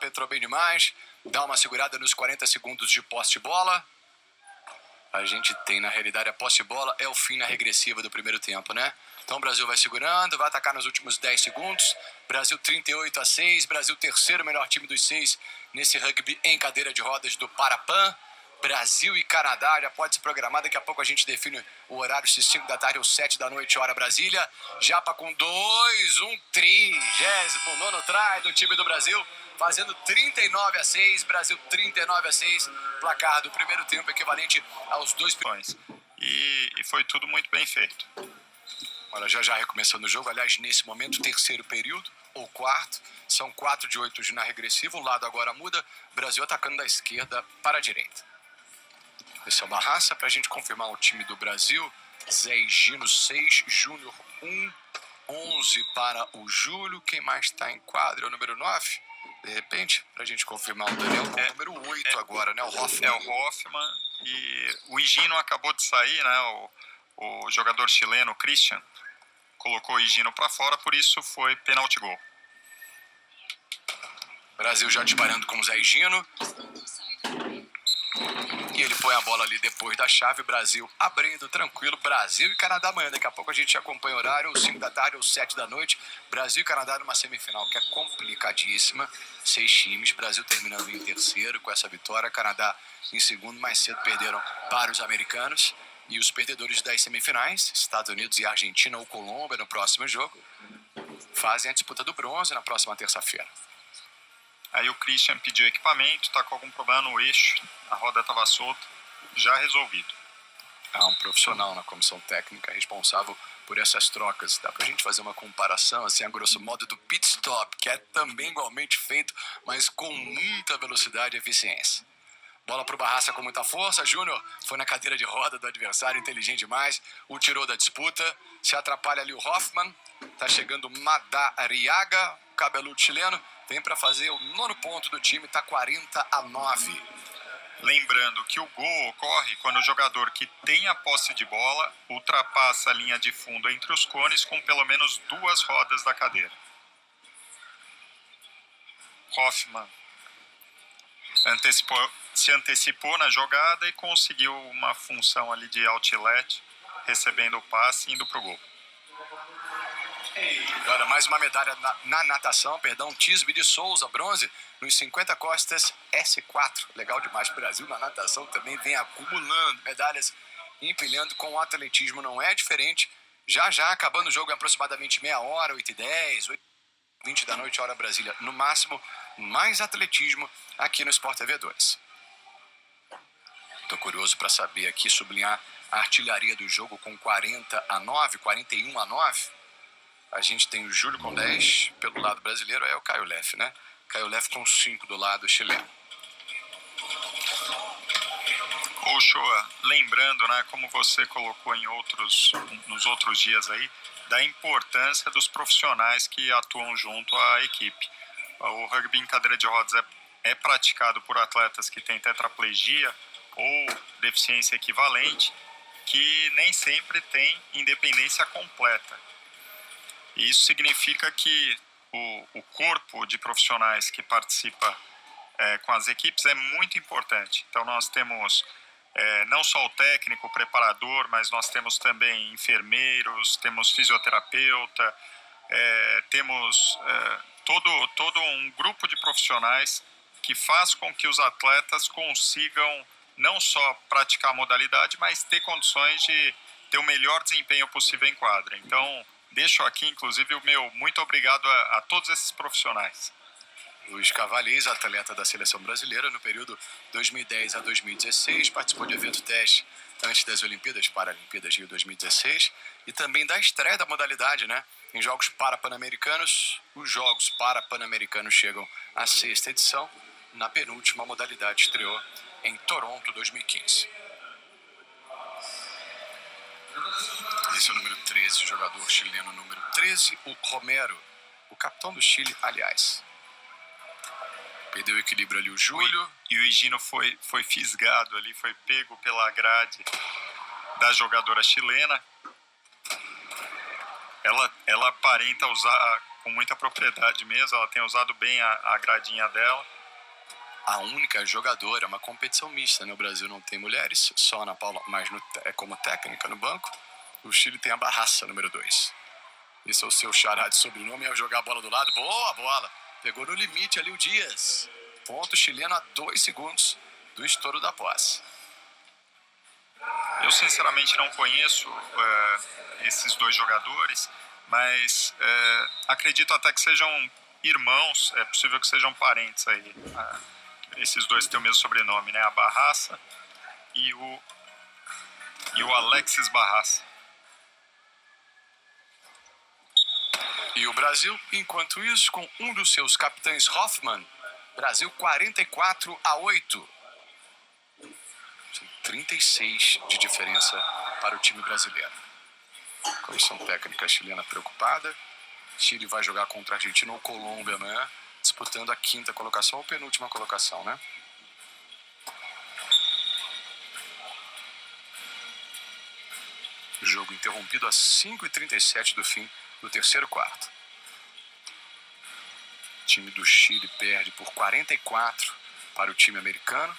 entrou bem demais, dá uma segurada nos 40 segundos de posse de bola. A gente tem, na realidade, a posse de bola é o fim na regressiva do primeiro tempo, né? Então o Brasil vai segurando, vai atacar nos últimos 10 segundos. Brasil 38-6, Brasil terceiro melhor time dos 6 nesse rugby em cadeira de rodas do Parapan. Brasil e Canadá, já pode se programar, daqui a pouco a gente define o horário, se 5 da tarde ou 7 da noite, hora Brasília. Japa com 39º try do time do Brasil, fazendo 39-6, Brasil 39-6, placar do primeiro tempo equivalente aos 2 pontos. E foi tudo muito bem feito. Olha, já recomeçando o jogo, aliás, nesse momento, terceiro período. ou quarto. São 4 de 8 na regressiva. O lado agora muda. Brasil atacando da esquerda para a direita. Esse é o Barraça. Para a gente confirmar o time do Brasil. Zé e Gino 6, Júnior 1, 11 para o Júlio. Quem mais está em quadra é o número 9. De repente, para a gente confirmar o Daniel, com o número 8 agora, né? O Hoffman. É o Hoffman. E o Higino acabou de sair, né? O jogador chileno, Christian, colocou o Higino para fora, por isso foi pênalti gol. Brasil já disparando com o Zé Gino. E ele põe a bola ali depois da chave. Brasil abrindo, tranquilo. Brasil e Canadá amanhã. Daqui a pouco a gente acompanha o horário, ou 5 da tarde ou 7 da noite. Brasil e Canadá numa semifinal que é complicadíssima. 6 times. Brasil terminando em terceiro com essa vitória. Canadá em segundo. Mais cedo perderam para os americanos. E os perdedores das semifinais, Estados Unidos e Argentina ou Colômbia no próximo jogo, fazem a disputa do bronze na próxima terça-feira. Aí o Christian pediu equipamento, tá com algum problema no eixo, a roda estava solta, já resolvido. Há um profissional na comissão técnica responsável por essas trocas. Dá pra gente fazer uma comparação, assim, a grosso modo, do pit stop, que é também igualmente feito, mas com muita velocidade e eficiência. Bola pro Barraça com muita força. Júnior foi na cadeira de roda do adversário, inteligente demais. O tirou da disputa. Se atrapalha ali o Hoffman. Tá chegando o Madariaga, o cabeludo chileno. Vem para fazer o 9º ponto do time. Tá 40-9. Lembrando que o gol ocorre quando o jogador que tem a posse de bola ultrapassa a linha de fundo entre os cones com pelo menos 2 rodas da cadeira. Hoffman se antecipou na jogada e conseguiu uma função ali de outlet, recebendo o passe e indo pro gol. Agora mais uma medalha na natação, Tisbe de Souza, bronze, nos 50 costas, S4. Legal demais, o Brasil na natação também vem acumulando medalhas, empilhando com o atletismo, não é diferente. Já acabando o jogo em aproximadamente meia hora, 8h10, 8h20 da noite, hora Brasília. No máximo, mais atletismo aqui no Sport TV 2. Tô curioso para saber aqui, sublinhar a artilharia do jogo com 40-9, 41-9. A gente tem o Júlio com 10 pelo lado brasileiro, é o Caio Leff, né? Caio Leff com 5 do lado chileno. Ô, Shoa, lembrando, né, como você colocou nos outros dias aí, da importância dos profissionais que atuam junto à equipe. O rugby em cadeira de rodas é praticado por atletas que têm tetraplegia ou deficiência equivalente, que nem sempre têm independência completa. E isso significa que o corpo de profissionais que participa com as equipes é muito importante. Então nós temos não só o técnico, o preparador, mas nós temos também enfermeiros, temos fisioterapeuta, temos todo um grupo de profissionais que faz com que os atletas consigam não só praticar a modalidade, mas ter condições de ter o melhor desempenho possível em quadra. Então, deixo aqui, inclusive, o meu muito obrigado a todos esses profissionais. Luiz Cavalês, atleta da Seleção Brasileira no período 2010 a 2016, participou de evento teste antes das Olimpíadas, Paralimpíadas Rio 2016, e também da estreia da modalidade, né? Em Jogos Parapan-Americanos. Os Jogos Parapan-Americanos chegam à 6ª edição. Na penúltima, modalidade estreou em Toronto 2015. Esse é o número 13, o jogador chileno número 13, o Romero, o capitão do Chile, aliás. Perdeu o equilíbrio ali o Júlio. E o Higino foi fisgado ali, foi pego pela grade da jogadora chilena. Ela aparenta usar com muita propriedade mesmo, ela tem usado bem a gradinha dela. A única jogadora, uma competição mista, né? O Brasil não tem mulheres, só a Ana Paula, mas como técnica no banco. O Chile tem a Barraça, número 2. Esse é o seu xará de sobrenome, ao jogar a bola do lado. Boa bola! Pegou no limite ali o Dias. Ponto chileno a 2 segundos do estouro da posse. Eu sinceramente não conheço esses 2 jogadores, mas acredito até que sejam irmãos, é possível que sejam parentes aí. Esses 2 têm o mesmo sobrenome, né? A Barraça e o Alexis Barraça. E o Brasil, enquanto isso, com um dos seus capitães, Hoffmann, Brasil 44-8. São 36 de diferença para o time brasileiro. Comissão técnica chilena preocupada. Chile vai jogar contra a Argentina ou Colômbia amanhã, disputando a 5ª colocação ou penúltima colocação, né? Jogo interrompido a 5h37 do fim do terceiro quarto. O time do Chile perde por 44 para o time americano.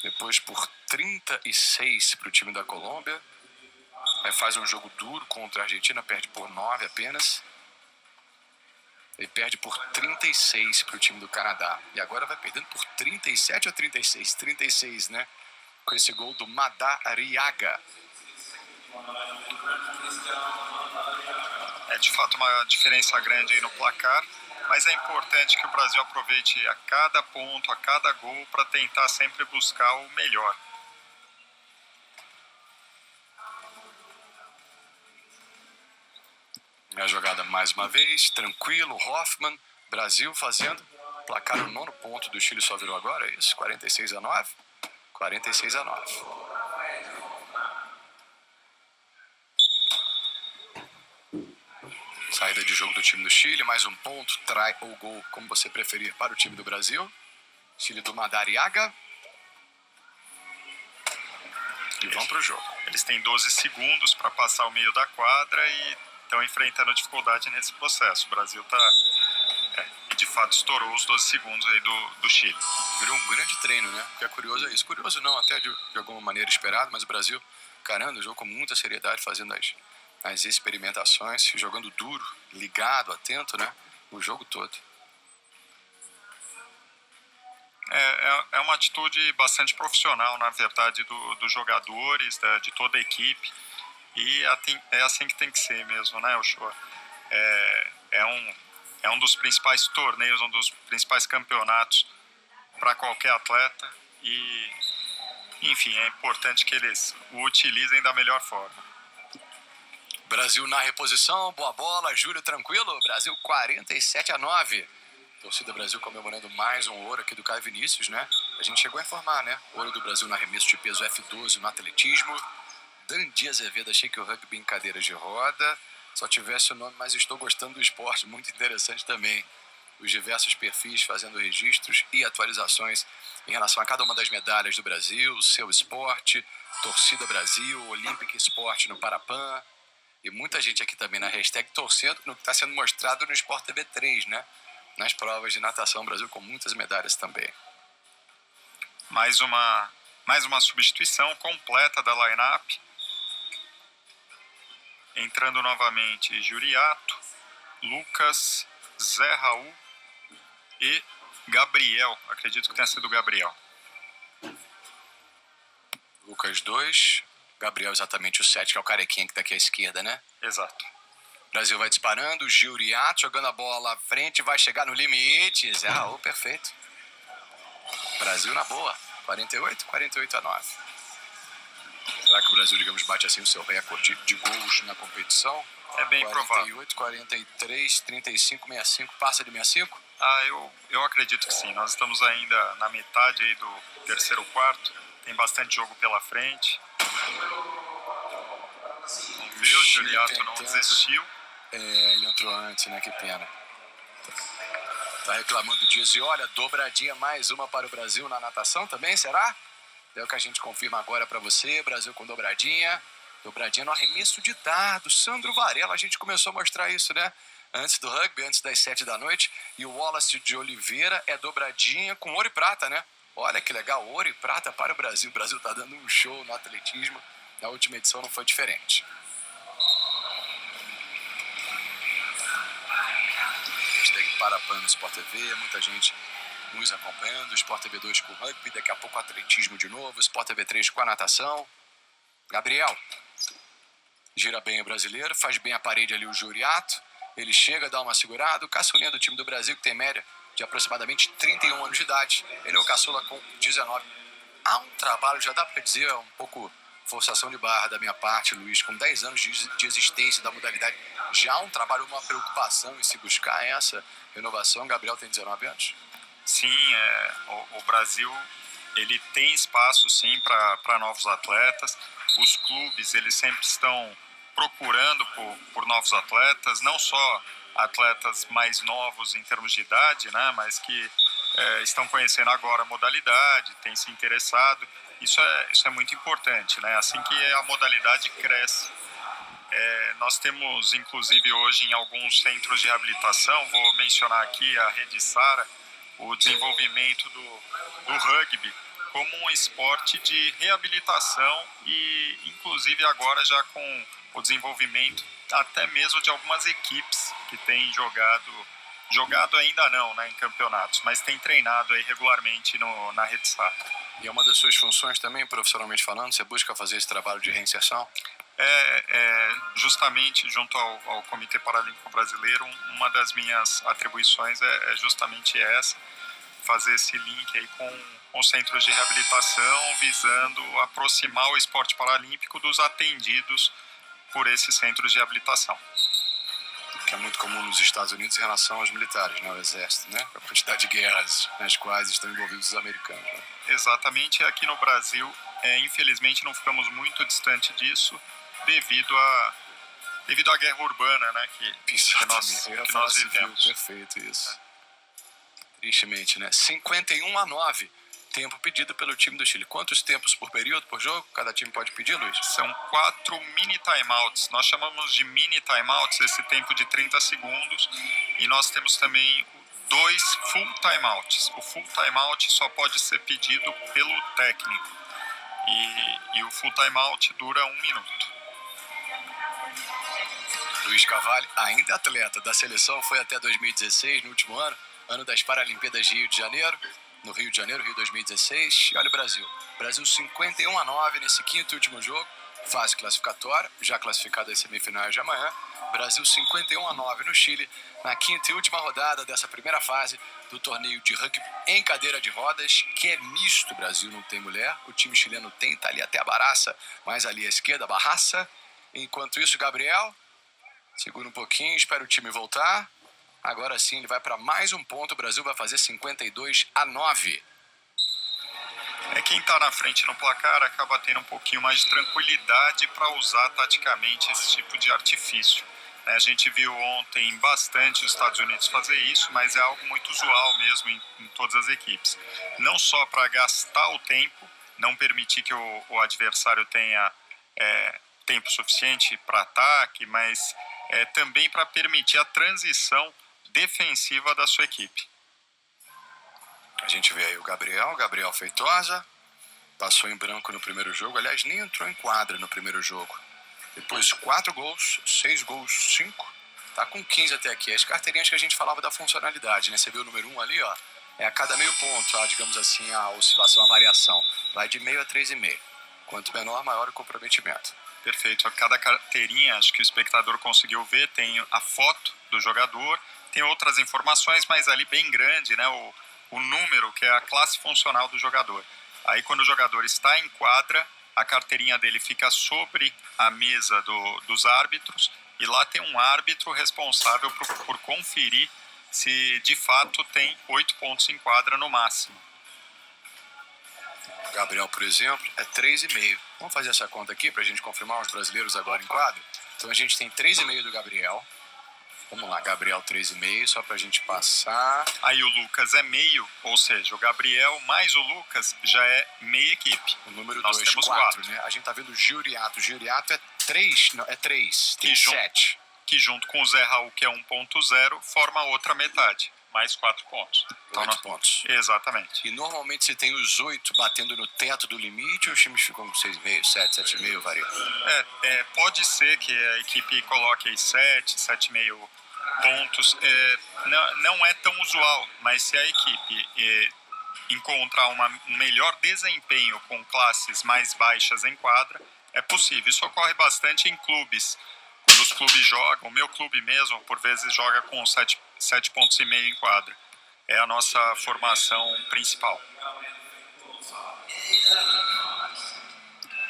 Depois por 36 para o time da Colômbia. Aí faz um jogo duro contra a Argentina, perde por 9 apenas. E perde por 36 para o time do Canadá. E agora vai perdendo por 37 ou 36? 36, né? Com esse gol do Madariaga. É de fato uma diferença grande aí no placar, mas é importante que o Brasil aproveite a cada ponto, a cada gol, para tentar sempre buscar o melhor. A jogada mais uma vez, tranquilo, Hoffmann, Brasil fazendo placar no 9º ponto do Chile, só virou agora, é isso? 46-9? 46-9. Saída de jogo do time do Chile, mais um ponto, try ou gol, como você preferir, para o time do Brasil. Chile do Madariaga. E vão para o jogo. Eles têm 12 segundos para passar o meio da quadra e estão enfrentando dificuldade nesse processo. O Brasil de fato estourou os 12 segundos aí do Chile. Virou um grande treino, né? O que é curioso é isso. Curioso não, até de alguma maneira esperado, mas o Brasil encarando o jogo com muita seriedade, fazendo as experimentações, jogando duro, ligado, atento, né? O jogo todo. É uma atitude bastante profissional, na verdade, dos jogadores, de toda a equipe. E é assim que tem que ser mesmo, né, Uchoa? É um dos principais torneios, um dos principais campeonatos para qualquer atleta. E, enfim, é importante que eles o utilizem da melhor forma. Brasil na reposição, boa bola, Júlio tranquilo, Brasil 47-9. Torcida Brasil comemorando mais um ouro aqui do Caio Vinícius, né? A gente chegou a informar, né? Ouro do Brasil no arremesso de peso F12 no atletismo. Dandi Azevedo, achei que o rugby em cadeiras de roda só tivesse o nome, mas estou gostando do esporte, muito interessante também. Os diversos perfis fazendo registros e atualizações em relação a cada uma das medalhas do Brasil, seu esporte, Torcida Brasil, Olympic Sport no Parapan. E muita gente aqui também na hashtag torcendo no que está sendo mostrado no Sport TV 3, né? Nas provas de natação, Brasil com muitas medalhas também. Mais uma substituição completa da line-up. Entrando novamente Juriato, Lucas, Zé Raul e Gabriel. Acredito que tenha sido Gabriel. Lucas 2, Gabriel exatamente o 7, que é o carequinha que tá aqui à esquerda, né? Exato. Brasil vai disparando, Juriato jogando a bola à frente, vai chegar no limite. Zé Raul, perfeito. Brasil na boa, 48-9. Será que o Brasil, digamos, bate assim o seu recorde de gols na competição? É bem provável. 48, 43, 35, 65, passa de 65? Eu acredito que sim. Nós estamos ainda na metade aí do terceiro quarto. Tem bastante jogo pela frente. Vamos ver, o Juriato não desistiu. Ele entrou antes, né? Que pena. Tá reclamando disso. E olha, dobradinha mais uma para o Brasil na natação também, será? É o que a gente confirma agora para você. Brasil com dobradinha. Dobradinha no arremesso de dardo. Sandro Varela, a gente começou a mostrar isso, né? Antes do rugby, antes das 7 da noite. E o Wallace de Oliveira é dobradinha com ouro e prata, né? Olha que legal, ouro e prata para o Brasil. O Brasil tá dando um show no atletismo. Na última edição não foi diferente. Hashtag Parapan no Sport TV, muita gente nos acompanhando. Sport TV 2 com o rugby, daqui a pouco atletismo de novo. Sport TV 3 com a natação. Gabriel gira bem o brasileiro, faz bem a parede ali o Juriato. Ele chega, dá uma segurada. O caçulinha do time do Brasil, que tem média de aproximadamente 31 anos de idade. Ele é o caçula com 19. Há um trabalho, já dá para dizer, um pouco forçação de barra da minha parte, Luiz, com 10 anos de existência da modalidade, já um trabalho, uma preocupação em se buscar essa renovação. Gabriel tem 19 anos. Sim, o Brasil ele tem espaço sim para novos atletas. Os clubes eles sempre estão procurando por novos atletas, não só atletas mais novos em termos de idade, né, mas que estão conhecendo agora a modalidade, têm se interessado. Isso é muito importante, né? Assim que a modalidade cresce. Nós temos, inclusive, hoje em alguns centros de reabilitação, vou mencionar aqui a Rede Sara, o desenvolvimento do rugby como um esporte de reabilitação e, inclusive, agora já com o desenvolvimento até mesmo de algumas equipes que têm jogado ainda não, né, em campeonatos, mas têm treinado aí regularmente na Rede Sara. E é uma das suas funções também, profissionalmente falando, você busca fazer esse trabalho de reinserção? Justamente junto ao Comitê Paralímpico Brasileiro, uma das minhas atribuições é justamente essa, fazer esse link aí com os centros de reabilitação, visando aproximar o esporte paralímpico dos atendidos por esses centros de reabilitação. Que é muito comum nos Estados Unidos em relação aos militares, né, ao exército, né, a quantidade de guerras nas quais estão envolvidos os americanos. Né? Exatamente, aqui no Brasil, infelizmente não ficamos muito distante disso, devido à guerra urbana, né, que nós vivemos. Perfeito, isso. Tristemente, né? 51-9, tempo pedido pelo time do Chile. Quantos tempos por período, por jogo, cada time pode pedir, Luiz? São 4 mini timeouts. Nós chamamos de mini timeouts esse tempo de 30 segundos. E nós temos também 2 full timeouts. O full timeout só pode ser pedido pelo técnico. E o full timeout dura 1 minuto. Luiz Cavalli, ainda atleta da seleção, foi até 2016, no último ano das Paralimpíadas de Rio de Janeiro, no Rio de Janeiro, Rio 2016. E olha o Brasil. Brasil 51-9 nesse quinto e último jogo, fase classificatória, já classificado às semifinais de amanhã. Brasil 51-9 no Chile, na quinta e última rodada dessa primeira fase do torneio de rugby em cadeira de rodas, que é misto. O Brasil não tem mulher, o time chileno tem, tá ali até a Baraça, mais ali à esquerda, a Barraça. Enquanto isso, Gabriel, segura um pouquinho, espera o time voltar. Agora sim, ele vai para mais um ponto. O Brasil vai fazer 52-9. Quem está na frente no placar acaba tendo um pouquinho mais de tranquilidade para usar taticamente esse tipo de artifício. A gente viu ontem bastante os Estados Unidos fazer isso, mas é algo muito usual mesmo em todas as equipes. Não só para gastar o tempo, não permitir que o adversário tenha tempo suficiente para ataque, mas também para permitir a transição defensiva da sua equipe. A gente vê aí o Gabriel Feitosa, passou em branco no primeiro jogo, aliás, nem entrou em quadra no primeiro jogo. Depois 4 gols, 6 gols, 5, tá com 15 até aqui. As carteirinhas que a gente falava da funcionalidade, né? Você viu o número 1 ali, ó, a cada meio ponto, digamos assim, a oscilação, a variação. Vai de meio a 3,5. Quanto menor, maior o comprometimento. Perfeito. A cada carteirinha, acho que o espectador conseguiu ver, tem a foto do jogador, tem outras informações, mas ali bem grande, né? O número, que é a classe funcional do jogador. Aí quando o jogador está em quadra, a carteirinha dele fica sobre a mesa dos árbitros e lá tem um árbitro responsável por conferir se de fato tem 8 pontos em quadra no máximo. O Gabriel, por exemplo, é 3,5. Vamos fazer essa conta aqui para a gente confirmar os brasileiros agora em quadra? Então a gente tem 3,5 do Gabriel. Vamos lá, Gabriel 3,5, só pra gente passar. Aí o Lucas é meio, ou seja, o Gabriel mais o Lucas já é meia equipe. O número Nós 2, temos 4, né? A gente tá vendo o Giuriato. O Giuriato é 3, não, é 3, tem 7. Que junto com o Zé Raul, que é 1.0, forma a outra metade, mais 4 pontos. Então, 8 pontos. Exatamente. E normalmente você tem os 8 batendo no teto do limite, ou os times ficam com 6,5, 7, 7,5, varia? Pode ser que a equipe coloque aí 7, 7,5 pontos. Não é tão usual, mas se a equipe encontrar um melhor desempenho com classes mais baixas em quadra, é possível. Isso ocorre bastante em clubes. Quando os clubes jogam, o meu clube mesmo, por vezes, joga com 7,5 pontos em quadra. É a nossa formação principal.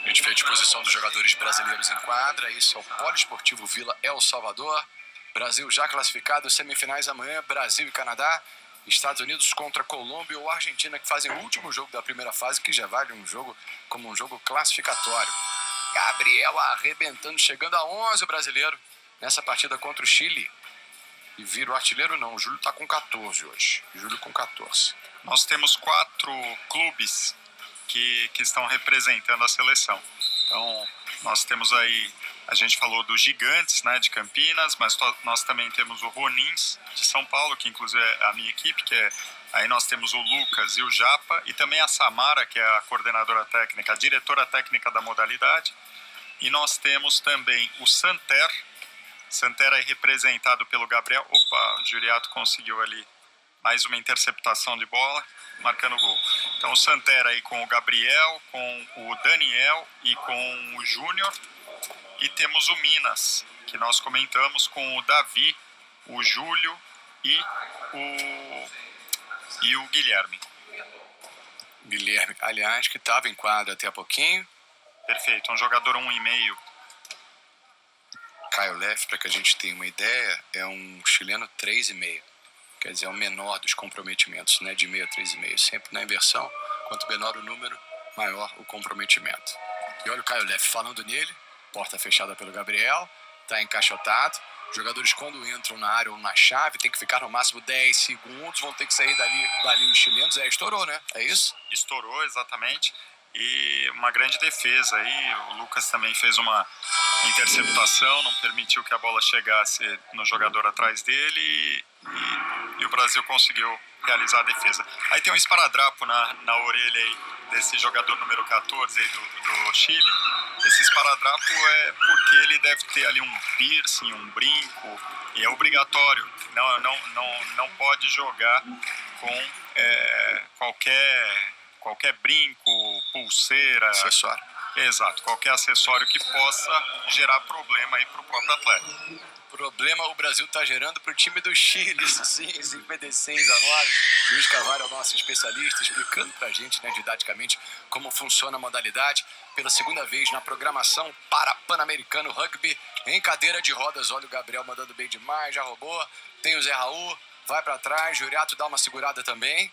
A gente vê a disposição dos jogadores brasileiros em quadra. Isso é o Poliesportivo Vila El Salvador. Brasil já classificado, semifinais amanhã, Brasil e Canadá. Estados Unidos contra Colômbia ou Argentina, que fazem o último jogo da primeira fase, que já vale um jogo como um jogo classificatório. Gabriel arrebentando, chegando a 11 o brasileiro nessa partida contra o Chile. E vira o artilheiro não, o Júlio está com 14 hoje. Júlio com 14. Nós temos 4 clubes que estão representando a seleção. Então, nós temos aí, a gente falou dos Gigantes, né, de Campinas, mas nós também temos o Ronins, de São Paulo, que inclusive é a minha equipe, aí nós temos o Lucas e o Japa, e também a Samara, que é a coordenadora técnica, a diretora técnica da modalidade, e nós temos também o Santer é representado pelo Gabriel. Opa, o Juriato conseguiu ali mais uma interceptação de bola, marcando o gol. Então o Santer aí com o Gabriel, com o Daniel e com o Júnior. E temos o Minas, que nós comentamos com o Davi, o Júlio e o Guilherme. Guilherme, aliás, que estava em quadra até há pouquinho. Perfeito, um jogador 1,5. Caio Leff, para que a gente tenha uma ideia, é um chileno 3,5. Quer dizer, é o menor dos comprometimentos, né? De meio a 3,5. Sempre na inversão, quanto menor o número, maior o comprometimento. E olha o Caio Leff falando nele, porta fechada pelo Gabriel, tá encaixotado. Jogadores, quando entram na área ou na chave, tem que ficar no máximo 10 segundos, vão ter que sair dali os chilenos. Estourou, né? É isso? Estourou, exatamente. E uma grande defesa aí. O Lucas também fez uma interceptação, não permitiu que a bola chegasse no jogador atrás dele e o Brasil conseguiu realizar a defesa. Aí tem um esparadrapo na orelha aí desse jogador número 14 aí do Chile. Esse esparadrapo é porque ele deve ter ali um piercing, um brinco, e é obrigatório. Não pode jogar com qualquer brinco, pulseira, acessório. Exato, qualquer acessório que possa gerar problema aí para o próprio atleta. Problema o Brasil está gerando para o time do Chile, sim, 56-9. Luiz Carvalho é o nosso especialista, explicando para a gente, né, didaticamente, como funciona a modalidade. Pela segunda vez na programação para Pan-Americano Rugby, em cadeira de rodas. Olha o Gabriel mandando bem demais, já roubou. Tem o Zé Raul, vai para trás, Juriato dá uma segurada também.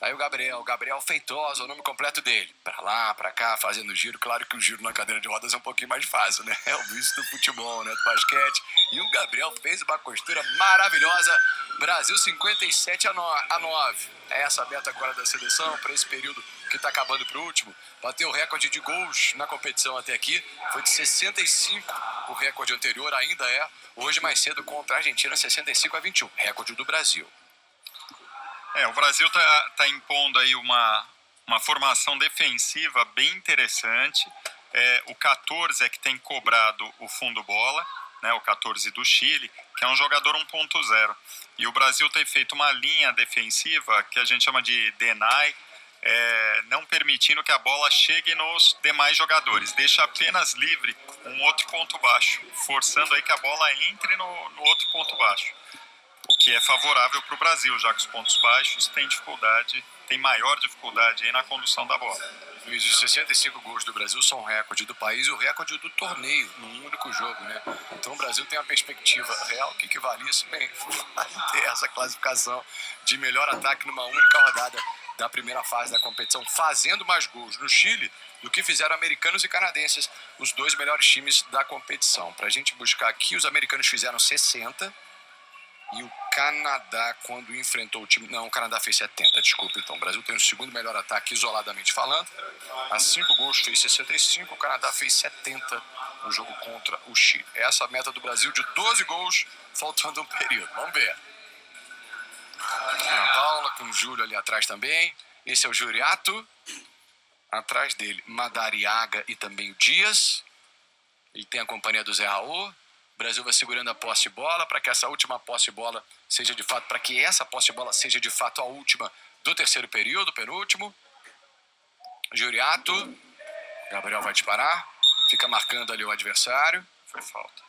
Aí o Gabriel Feitosa, o nome completo dele. Pra lá, pra cá, fazendo giro. Claro que o giro na cadeira de rodas é um pouquinho mais fácil, né? É o vício do futebol, né? Do basquete. E o Gabriel fez uma costura maravilhosa. Brasil 57-9. É essa a meta agora da seleção para esse período que tá acabando pro último. Bateu o recorde de gols na competição até aqui. Foi de 65 o recorde anterior, ainda é. Hoje mais cedo contra a Argentina, 65-21. Recorde do Brasil. O Brasil tá impondo aí uma formação defensiva bem interessante. O 14 é que tem cobrado o fundo bola, né, o 14 do Chile, que é um jogador 1.0. E o Brasil tem feito uma linha defensiva que a gente chama de deny, não permitindo que a bola chegue nos demais jogadores. Deixa apenas livre um outro ponto baixo, forçando aí que a bola entre no outro ponto baixo. O que é favorável para o Brasil, já que os pontos baixos têm maior dificuldade aí na condução da bola. Luiz, os 65 gols do Brasil são o recorde do país e o recorde do torneio, num único jogo, né? Então o Brasil tem uma perspectiva real que equivale isso, bem, vai ter essa classificação de melhor ataque numa única rodada da primeira fase da competição, fazendo mais gols no Chile do que fizeram americanos e canadenses, os dois melhores times da competição. Para a gente buscar aqui, os americanos fizeram 60 e o Canadá, quando enfrentou o time... Não, o Canadá fez 70, desculpa. Então, o Brasil tem o segundo melhor ataque isoladamente falando. A 5 gols fez 65, o Canadá fez 70 no jogo contra o Chile. Essa é a meta do Brasil de 12 gols, faltando um período. Vamos ver. Ana Paula com o Júlio ali atrás também. Esse é o Juriato. Atrás dele, Madariaga e também o Dias. Ele tem a companhia do Zé Raul. O Brasil vai segurando a posse de bola para que essa última posse de bola seja de fato, para que essa posse de bola seja de fato a última do terceiro período, penúltimo. Juriato. Gabriel vai disparar. Fica marcando ali o adversário. Foi falta.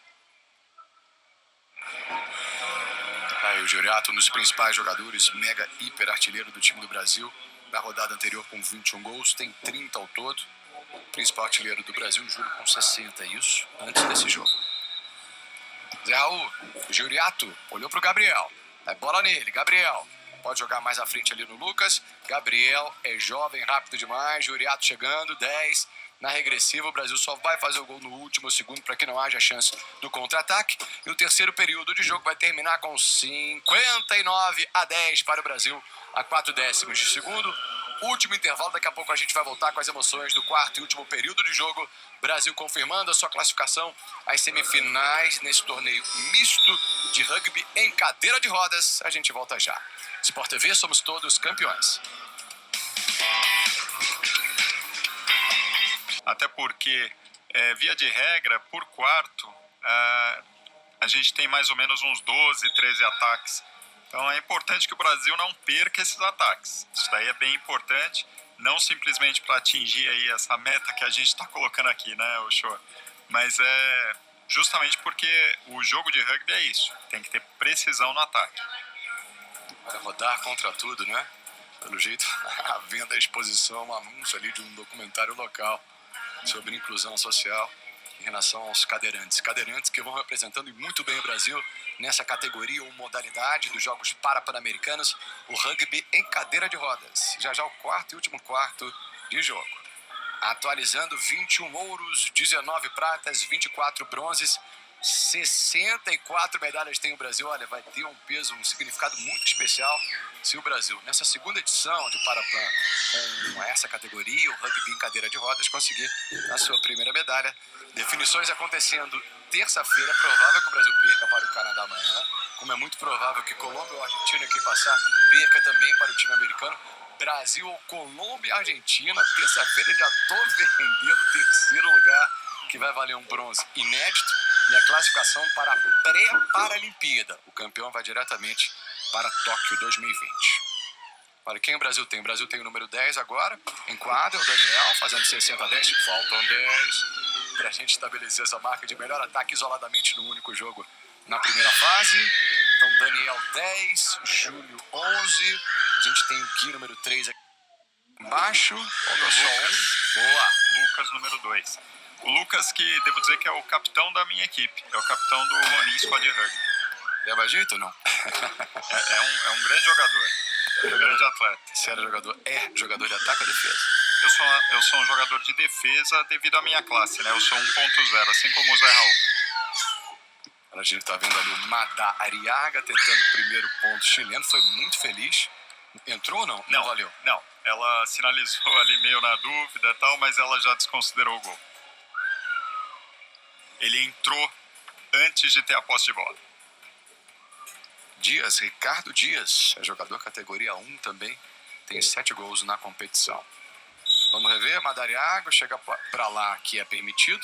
Aí o Juriato, um dos principais jogadores, mega hiper artilheiro do time do Brasil. Na rodada anterior com 21 gols, tem 30 ao todo. Principal artilheiro do Brasil, Júlio, com 60, isso, antes desse jogo. Zé Raul, Giuriato, olhou pro Gabriel. É bola nele, Gabriel. Pode jogar mais à frente ali no Lucas. Gabriel é jovem, rápido demais. Giuriato chegando, 10. Na regressiva, o Brasil só vai fazer o gol no último segundo para que não haja chance do contra-ataque. E o terceiro período de jogo vai terminar com 59-10 para o Brasil, a 4 décimos de segundo. Último intervalo, daqui a pouco a gente vai voltar com as emoções do quarto e último período de jogo. Brasil confirmando a sua classificação às semifinais nesse torneio misto de rugby em cadeira de rodas. A gente volta já. Sport TV, somos todos campeões. Até porque, via de regra, por quarto, a gente tem mais ou menos uns 12, 13 ataques. Então é importante que o Brasil não perca esses ataques. Isso daí é bem importante, não simplesmente para atingir aí essa meta que a gente está colocando aqui, né, Ochoa? Mas é justamente porque o jogo de rugby é isso, tem que ter precisão no ataque. Para rodar contra tudo, né? Pelo jeito, havendo a exposição, um anúncio ali de um documentário local sobre inclusão social em relação aos cadeirantes. Cadeirantes que vão representando muito bem o Brasil nessa categoria ou modalidade dos Jogos Pan-Americanos, o rugby em cadeira de rodas. Já já o quarto e último quarto de jogo. Atualizando, 21 ouros, 19 pratas, 24 bronzes, 64 medalhas tem o Brasil. Olha, vai ter um peso, um significado muito especial se o Brasil, nessa segunda edição de Parapan, com essa categoria, o rugby em cadeira de rodas, conseguir a sua primeira medalha. Definições acontecendo terça-feira. É provável que o Brasil perca para o Canadá amanhã, como é muito provável que Colômbia ou Argentina, quem passar, perca também para o time americano. Brasil ou Colômbia e Argentina, terça-feira já estou vendendo o terceiro lugar, que vai valer um bronze inédito e a classificação para a pré-Paralimpíada. O campeão vai diretamente para Tóquio 2020. Olha, quem o Brasil tem? O Brasil tem o número 10 agora, em quadra, o Daniel, fazendo 60-10, faltam 10, para a gente estabelecer essa marca de melhor ataque isoladamente no único jogo na primeira fase. Então, Daniel 10, Júlio 11, a gente tem o Gui número 3 aqui embaixo, falta só um. Boa! Lucas número 2. O Lucas, que devo dizer que é o capitão da minha equipe, é o capitão do Ronin Squad Rugby. Leva jeito ou não? É um grande jogador, é um grande atleta. Você era jogador? É jogador de ataque ou defesa? Eu sou um jogador de defesa devido à minha classe, né? Eu sou 1.0, assim como o Zé Raul. A gente tá vendo ali o Madá Ariaga tentando o primeiro ponto chileno, foi muito feliz. Entrou ou não? Não valeu. Não, ela sinalizou ali meio na dúvida e tal, mas ela já desconsiderou o gol. Ele entrou antes de ter a posse de bola. Dias, Ricardo Dias, é jogador categoria 1 também, tem 7 gols na competição. Vamos rever, Madariaga, chega pra lá que é permitido.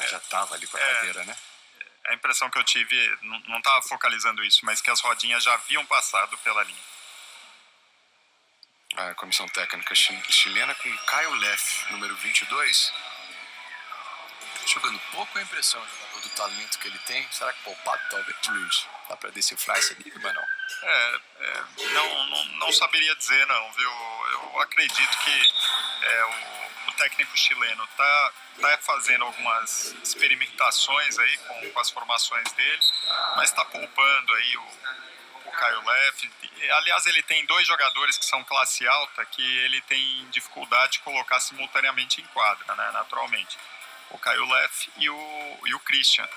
Já tava ali com a cadeira, né? A impressão que eu tive, não estava focalizando isso, mas que as rodinhas já haviam passado pela linha. A comissão técnica chilena com Caio Leff, número 22. Jogando pouco, a impressão, o jogador do talento que ele tem. Será que poupado, talvez, Luiz? Dá pra decifrar esse enigma, não? Não saberia dizer, não, viu? Eu acredito que o técnico chileno tá fazendo algumas experimentações aí com as formações dele, mas está poupando aí o Caio Leff. Aliás, ele tem 2 jogadores que são classe alta que ele tem dificuldade de colocar simultaneamente em quadra, né, naturalmente. O Caio Leff e o Christian,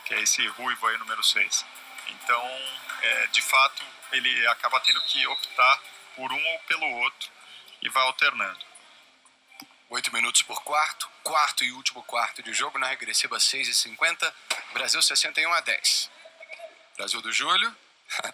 que é esse ruivo aí, número 6. Então, de fato, ele acaba tendo que optar por um ou pelo outro e vai alternando. 8 minutos por quarto e último quarto de jogo, na regressiva 6:50, Brasil 61-10. Brasil do Júlio,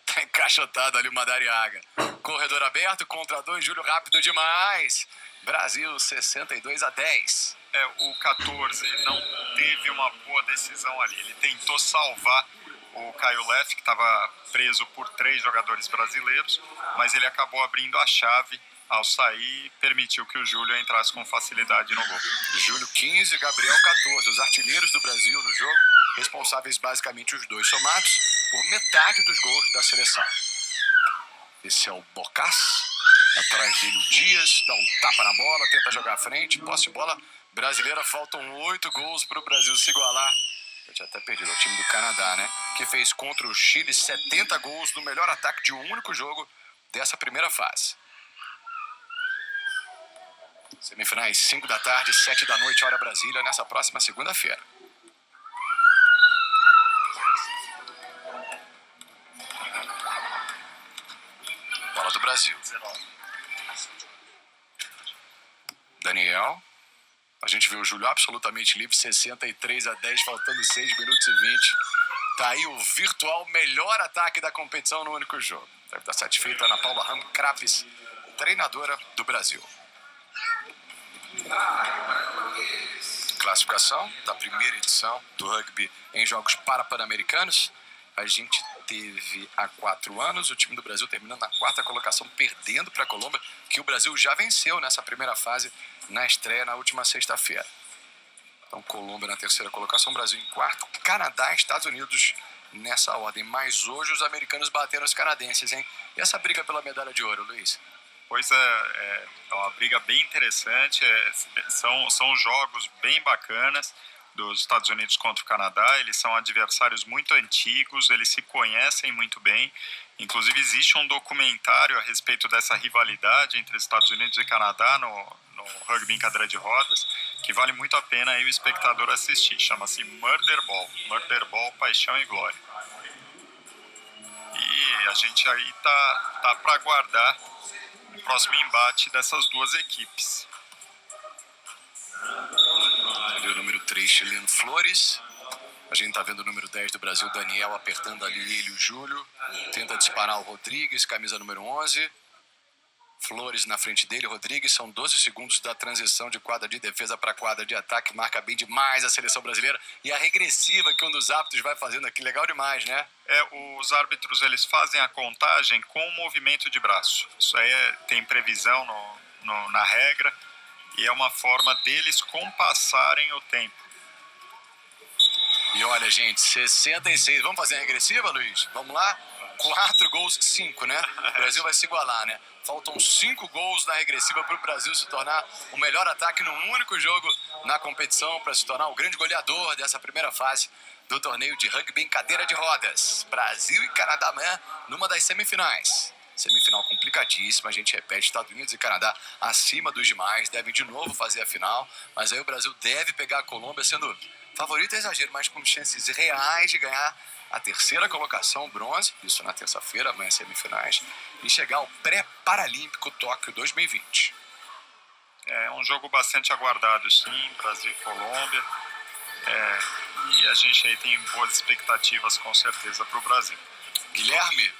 tá encaixotado ali o Madariaga. Corredor aberto, contra 2, Júlio rápido demais. Brasil 62-10. O 14 não teve uma boa decisão ali, ele tentou salvar o Caio Leff, que estava preso por 3 jogadores brasileiros, mas ele acabou abrindo a chave ao sair e permitiu que o Júlio entrasse com facilidade no gol. Júlio 15, Gabriel 14, os artilheiros do Brasil no jogo, responsáveis basicamente os 2 somados por metade dos gols da seleção. Esse é o Bocás, Atrás dele o Dias, dá um tapa na bola, tenta jogar à frente. Posse de bola brasileira, faltam 8 gols para o Brasil se igualar. Eu tinha até perdido o time do Canadá, né? Que fez contra o Chile 70 gols no melhor ataque de um único jogo dessa primeira fase. Semifinais 5 da tarde, 7 da noite, hora Brasília, nessa próxima segunda-feira. Bola do Brasil. Daniel. A gente viu o Júlio absolutamente livre, 63-10, faltando 6 minutos e 20. Tá aí o virtual melhor ataque da competição no único jogo. Deve estar satisfeita Ana Paula Ram Crapes, treinadora do Brasil. Classificação da primeira edição do rugby em Jogos Pan-Americanos. A gente teve há 4 anos o time do Brasil terminando na 4ª colocação, perdendo para a Colômbia, que o Brasil já venceu nessa primeira fase na estreia na última sexta-feira. Então, Colômbia na 3ª colocação, Brasil em 4º, Canadá e Estados Unidos nessa ordem. Mas hoje os americanos bateram os canadenses, hein? E essa briga pela medalha de ouro, Luiz? Pois é uma briga bem interessante, são jogos bem bacanas dos Estados Unidos contra o Canadá. Eles são adversários muito antigos, eles se conhecem muito bem. Inclusive existe um documentário a respeito dessa rivalidade entre Estados Unidos e Canadá no rugby em cadeira de rodas, que vale muito a pena aí o espectador assistir. Chama-se Murder Ball, Paixão e Glória. E a gente aí tá para aguardar o próximo embate dessas duas equipes. Ali o número 3, chileno Flores. A gente tá vendo o número 10 do Brasil, Daniel, apertando ali ele e o Júlio. Tenta disparar o Rodrigues, camisa número 11. Flores na frente dele, Rodrigues. São 12 segundos da transição de quadra de defesa para quadra de ataque. Marca bem demais a seleção brasileira. E a regressiva que um dos árbitros vai fazendo aqui, legal demais, né? Os árbitros, eles fazem a contagem com o movimento de braço. Isso aí tem previsão na regra. E é uma forma deles compassarem o tempo. E olha, gente, 66. Vamos fazer a regressiva, Luiz? Vamos lá? 4 gols, 5, né? O Brasil vai se igualar, né? Faltam 5 gols na regressiva para o Brasil se tornar o melhor ataque no único jogo na competição, para se tornar o grande goleador dessa primeira fase do torneio de rugby em cadeira de rodas. Brasil e Canadá amanhã numa das semifinais. Semifinal complicadíssima, a gente repete, Estados Unidos e Canadá acima dos demais, devem de novo fazer a final, mas aí o Brasil deve pegar a Colômbia sendo favorito, é exagero, mas com chances reais de ganhar a 3ª colocação, bronze, isso na terça-feira, amanhã semifinais, e chegar ao pré-paralímpico Tóquio 2020. É um jogo bastante aguardado, sim, Brasil e Colômbia, e a gente aí tem boas expectativas, com certeza, para o Brasil. Guilherme,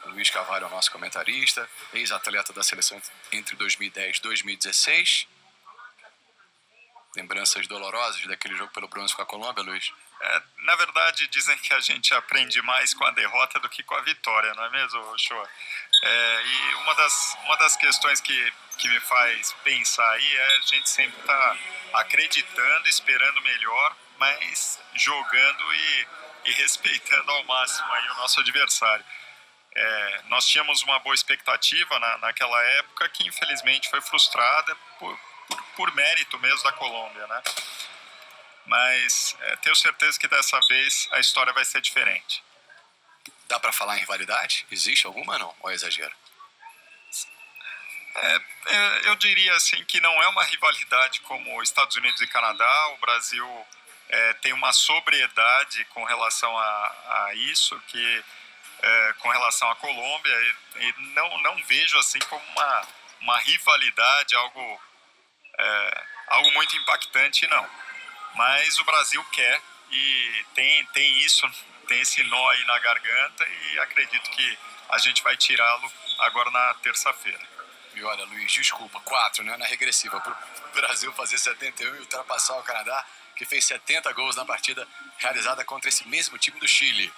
Luiz Carvalho é o nosso comentarista, ex-atleta da seleção entre 2010 e 2016. Lembranças dolorosas daquele jogo pelo bronze com a Colômbia, Luiz? Na verdade, dizem que a gente aprende mais com a derrota do que com a vitória, não é mesmo, Shoa? E uma das questões que me faz pensar aí é a gente sempre estar acreditando, esperando melhor, mas jogando e respeitando ao máximo aí o nosso adversário. Nós tínhamos uma boa expectativa naquela época que infelizmente foi frustrada por mérito mesmo da Colômbia, né? Mas tenho certeza que dessa vez a história vai ser diferente. Dá para falar em rivalidade? Existe alguma, não? Ou é exagero? Eu diria assim que não é uma rivalidade como Estados Unidos e Canadá. O Brasil tem uma sobriedade com relação a isso, que com relação à Colômbia, e não vejo assim como uma rivalidade, algo muito impactante, não. Mas o Brasil quer e tem esse nó aí na garganta, e acredito que a gente vai tirá-lo agora na terça-feira. E olha, Luiz, desculpa, 4, né, na regressiva, para o Brasil fazer 71 e ultrapassar o Canadá, que fez 70 gols na partida realizada contra esse mesmo time do Chile.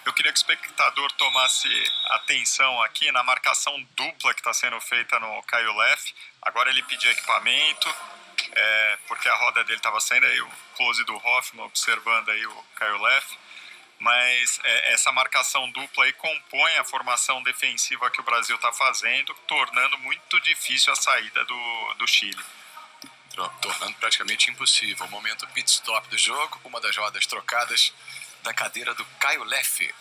Eu queria que o espectador tomasse atenção aqui na marcação dupla que está sendo feita no Caio Leff. Agora ele pediu equipamento, porque a roda dele estava saindo, aí o close do Hoffman observando aí o Caio Leff. mas essa marcação dupla aí compõe a formação defensiva que o Brasil está fazendo, tornando muito difícil a saída do Chile. Tornando praticamente impossível. O momento pit stop do jogo, uma das rodas trocadas da cadeira do Caio Leffe.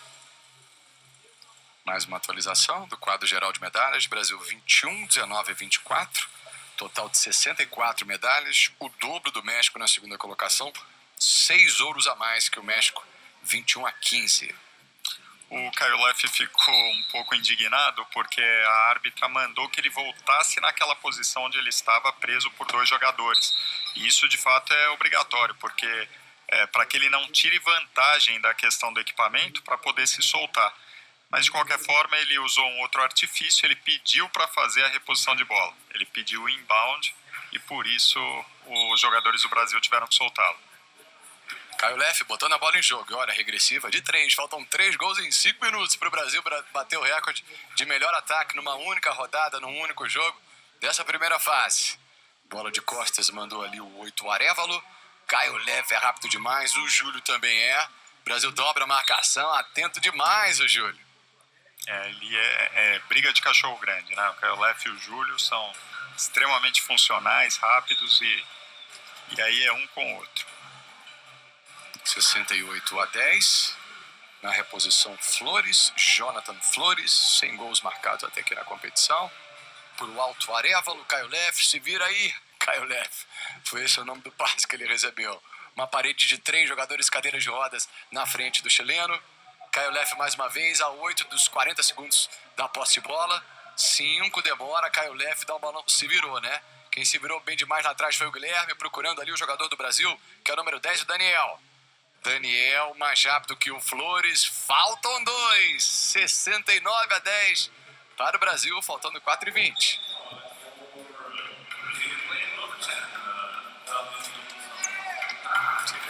Mais uma atualização do quadro geral de medalhas. Brasil 21, 19 e 24. Total de 64 medalhas. O dobro do México na segunda colocação. 6 ouros a mais que o México. 21 a 15. O Caio Leffe ficou um pouco indignado porque a árbitra mandou que ele voltasse naquela posição onde ele estava preso por 2 jogadores. E isso de fato é obrigatório, porque para que ele não tire vantagem da questão do equipamento para poder se soltar. Mas de qualquer forma ele usou um outro artifício, ele pediu para fazer a reposição de bola. Ele pediu o inbound e por isso os jogadores do Brasil tiveram que soltá-lo. Caio Leffe botando a bola em jogo. Olha, regressiva de 3. Faltam 3 gols em 5 minutos para o Brasil bater o recorde de melhor ataque numa única rodada, num único jogo dessa primeira fase. Bola de costas mandou ali o 8 Arévalo. Caio Leffe é rápido demais. O Júlio também é. O Brasil dobra a marcação. Atento demais o Júlio. Ele é briga de cachorro grande, né? O Caio Leffe e o Júlio são extremamente funcionais, rápidos e aí é um com o outro. 68 a 10. Na reposição Flores, Jonathan Flores, sem gols marcados até aqui na competição. Por o alto Arévalo, Caio Leffe, se vira aí, Caio Leffe. Foi esse o nome do passe que ele recebeu. Uma parede de 3 jogadores cadeiras de rodas na frente do chileno. Caio Leffe mais uma vez a 8 dos 40 segundos da posse de bola. 5 demora, Caio Leffe dá um balão, se virou, né? Quem se virou bem demais lá atrás foi o Guilherme, procurando ali o jogador do Brasil, que é o número 10, o Daniel. Daniel mais rápido que o Flores. Faltam 2. 69 a 10 para o Brasil, faltando 4 e 20.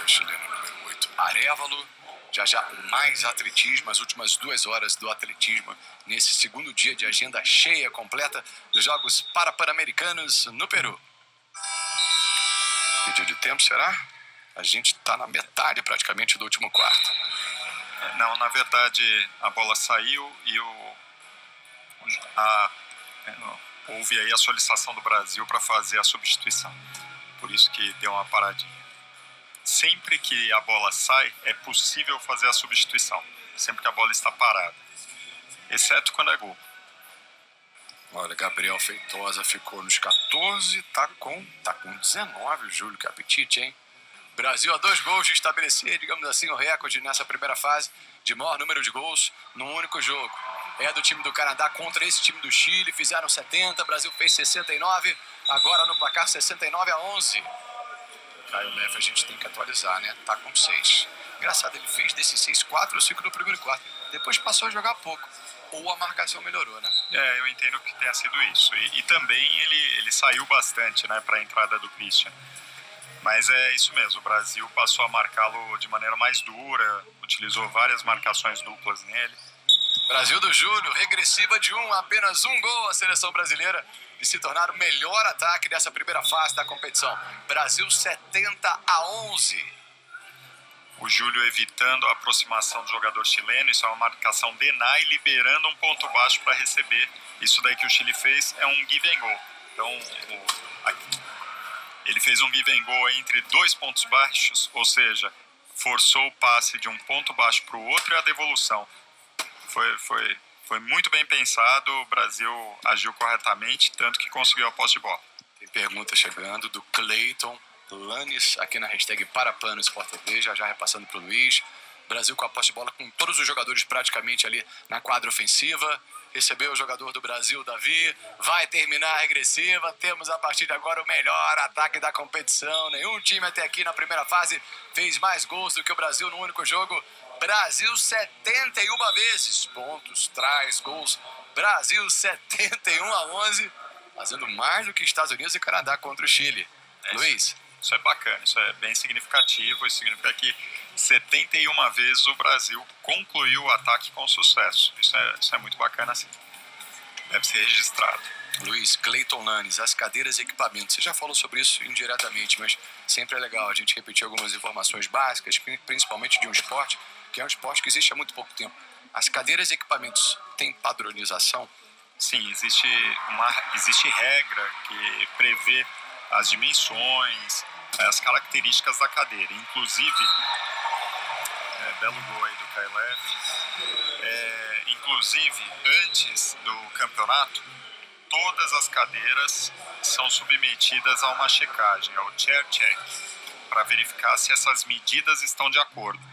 O chileno número 8, Arévalo. Já mais atletismo, as últimas 2 horas do atletismo nesse segundo dia de agenda cheia, completa dos Jogos Pan-Americanos no Peru. Pedido de tempo, será? A gente está na metade praticamente do último quarto. Não, na verdade a bola saiu e houve aí a solicitação do Brasil para fazer a substituição. Por isso que deu uma paradinha. Sempre que a bola sai, é possível fazer a substituição. Sempre que a bola está parada. Exceto quando é gol. Olha, Gabriel Feitosa ficou nos 14, tá com 19 o Júlio, que apetite, hein? Brasil a 2 gols de estabelecer, digamos assim, o recorde nessa primeira fase de maior número de gols num único jogo. É do time do Canadá contra esse time do Chile, fizeram 70, Brasil fez 69, agora no placar 69 a 11. Caio Leffe a gente tem que atualizar, né? Tá com 6. Engraçado, ele fez desses 6, 4 ou 5 no primeiro quarto. Depois passou a jogar pouco. Ou a marcação melhorou, né? Eu entendo que tenha sido isso. E também ele saiu bastante, né, para a entrada do Christian. Mas é isso mesmo, o Brasil passou a marcá-lo de maneira mais dura, utilizou várias marcações duplas nele. Brasil do Júlio, regressiva de 1, apenas 1 gol a seleção brasileira de se tornar o melhor ataque dessa primeira fase da competição. Brasil 70 a 11. O Júlio evitando a aproximação do jogador chileno, isso é uma marcação deny, liberando um ponto baixo para receber. Isso daí que o Chile fez é um give and go. Então, ele fez um give and go entre 2 pontos baixos, ou seja, forçou o passe de um ponto baixo para o outro e a devolução. Foi muito bem pensado, o Brasil agiu corretamente, tanto que conseguiu a posse de bola. Tem pergunta chegando do Cleiton Lanes, aqui na hashtag Parapan no Sport TV, já repassando para o Luiz. Brasil com a posse de bola com todos os jogadores praticamente ali na quadra ofensiva. Recebeu o jogador do Brasil, Davi. Vai terminar a regressiva. Temos a partir de agora o melhor ataque da competição. Nenhum time até aqui na primeira fase fez mais gols do que o Brasil no único jogo. Brasil 71 vezes. Pontos, traz, gols. Brasil 71 a 11. Fazendo mais do que Estados Unidos e Canadá contra o Chile. Luiz. Isso é bacana, isso é bem significativo. Isso significa que 71 vezes o Brasil concluiu o ataque com sucesso. Isso é muito bacana, assim. Deve ser registrado. Luiz, Cleiton Lanes, as cadeiras e equipamentos. Você já falou sobre isso indiretamente, mas sempre é legal a gente repetir algumas informações básicas, principalmente de um esporte que é um esporte que existe há muito pouco tempo. As cadeiras e equipamentos têm padronização? Sim, existe regra que prevê as dimensões, as características da cadeira. Inclusive, belo gol aí do Kailev. Inclusive, antes do campeonato, todas as cadeiras são submetidas a uma checagem, ao chair check, para verificar se essas medidas estão de acordo.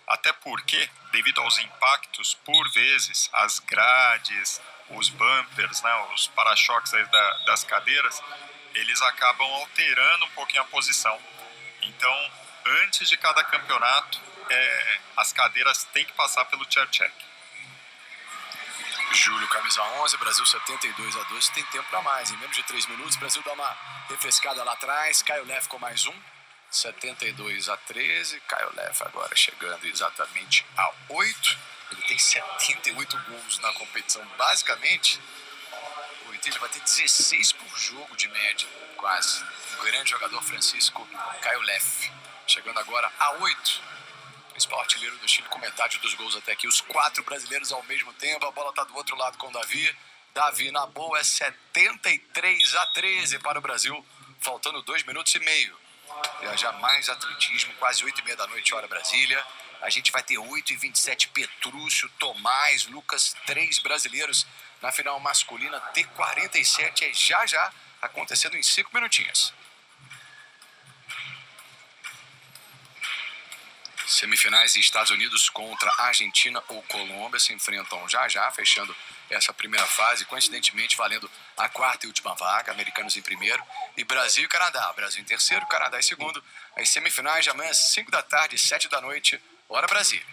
Até porque, devido aos impactos, por vezes, as grades, os bumpers, né, os para-choques aí das cadeiras, eles acabam alterando um pouquinho a posição. Então, antes de cada campeonato, as cadeiras têm que passar pelo chair check. Júlio, camisa 11, Brasil 72-12, tem tempo para mais. Em menos de 3 minutos, o Brasil dá uma refrescada lá atrás. Kailev com mais um, 72-13. Kailev agora chegando exatamente a 8. Ele tem 78 gols na competição, basicamente. Ele vai ter 16 por jogo de média, quase. O grande jogador Francisco Kailev, chegando agora a 8. Principal artilheiro do Chile com metade dos gols até aqui. Os 4 brasileiros ao mesmo tempo. A bola está do outro lado com o Davi. Davi na boa, é 73-13 para o Brasil. Faltando 2 minutos e meio. Já mais atletismo, quase 8h30 da noite, hora Brasília. A gente vai ter 8h27, Petrúcio, Tomás, Lucas, 3 brasileiros na final masculina. T47 é já acontecendo em 5 minutinhos. Semifinais e Estados Unidos contra Argentina ou Colômbia se enfrentam já, fechando essa primeira fase, coincidentemente valendo a 4ª e última vaga, americanos em primeiro, e Brasil e Canadá, Brasil em terceiro, Canadá em segundo. As semifinais de amanhã, 5 da tarde, 7 da noite, hora Brasília.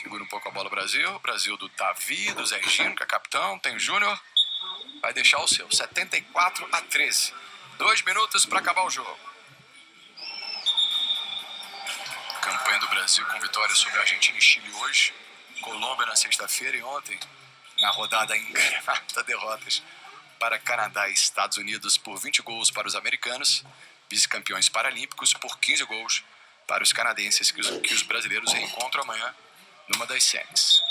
Segura um pouco a bola Brasil do Davi, do Zé Gino, que é capitão, tem o Júnior, vai deixar o seu, 74-13. 2 minutos para acabar o jogo. Campanha do Brasil com vitória sobre Argentina e Chile hoje, Colômbia na sexta-feira e ontem, na rodada ingramada, derrotas para Canadá e Estados Unidos por 20 gols para os americanos, vice-campeões paralímpicos por 15 gols para os canadenses, que os brasileiros reencontram amanhã numa das semis.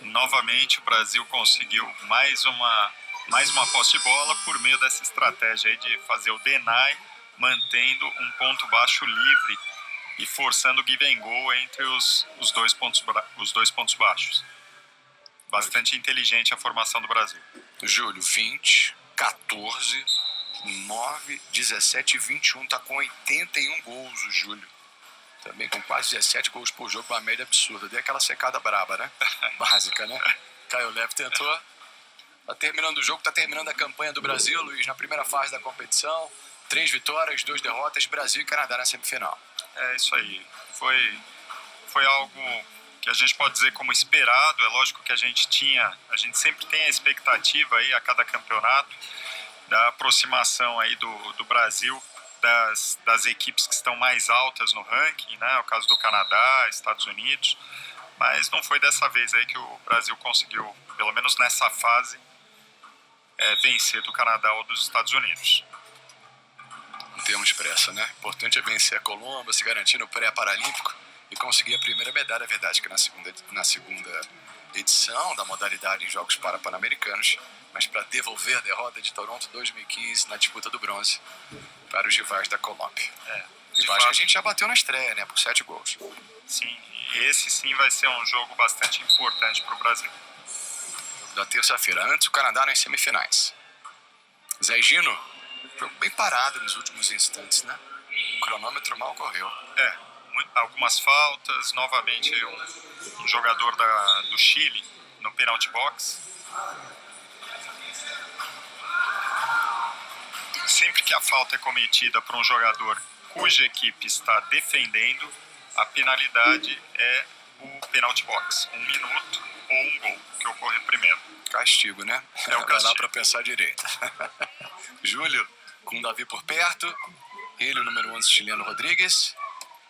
Novamente o Brasil conseguiu mais uma posse de bola por meio dessa estratégia aí de fazer o deny, mantendo um ponto baixo livre e forçando o give and go entre os dois pontos baixos. Bastante inteligente a formação do Brasil. Júlio, 20, 14, 9, 17 e 21. Tá com 81 gols o Júlio. Também com quase 17 gols por jogo, uma média absurda. Deu aquela secada braba, né? Básica, né? Kailev tentou. Tá terminando o jogo, tá terminando a campanha do Brasil, Luiz, na primeira fase da competição. 3 vitórias, 2 derrotas, Brasil e Canadá na semifinal. É isso aí. Foi algo que a gente pode dizer como esperado. É lógico que a gente sempre tem a expectativa aí a cada campeonato da aproximação aí do Brasil das equipes que estão mais altas no ranking, né? O caso do Canadá, Estados Unidos, mas não foi dessa vez aí que o Brasil conseguiu, pelo menos nessa fase, vencer do Canadá ou dos Estados Unidos. Não temos pressa, né? O importante é vencer a Colômbia, se garantir no pré-paralímpico e conseguir a primeira medalha. É verdade que na segunda edição da modalidade em Jogos Pan-Americanos, mas para devolver a derrota de Toronto 2015 na disputa do bronze para os rivais da Colômbia. Rivais que a gente já bateu na estreia, né? Por 7 gols. Sim, e esse sim vai ser um jogo bastante importante para o Brasil. Jogo da terça-feira. Antes, o Canadá nas semifinais. Zé Gino, jogo bem parado nos últimos instantes, né? O cronômetro mal correu. Algumas faltas, novamente um jogador do Chile no penalty box. Sempre que a falta é cometida por um jogador cuja equipe está defendendo, a penalidade é o penalty box, 1 minuto ou um gol, que ocorre primeiro. Castigo, né? É o Vai castigo. lá para pensar direito. Júlio, com o Davi por perto. Ele, o número 11 chileno Rodrigues.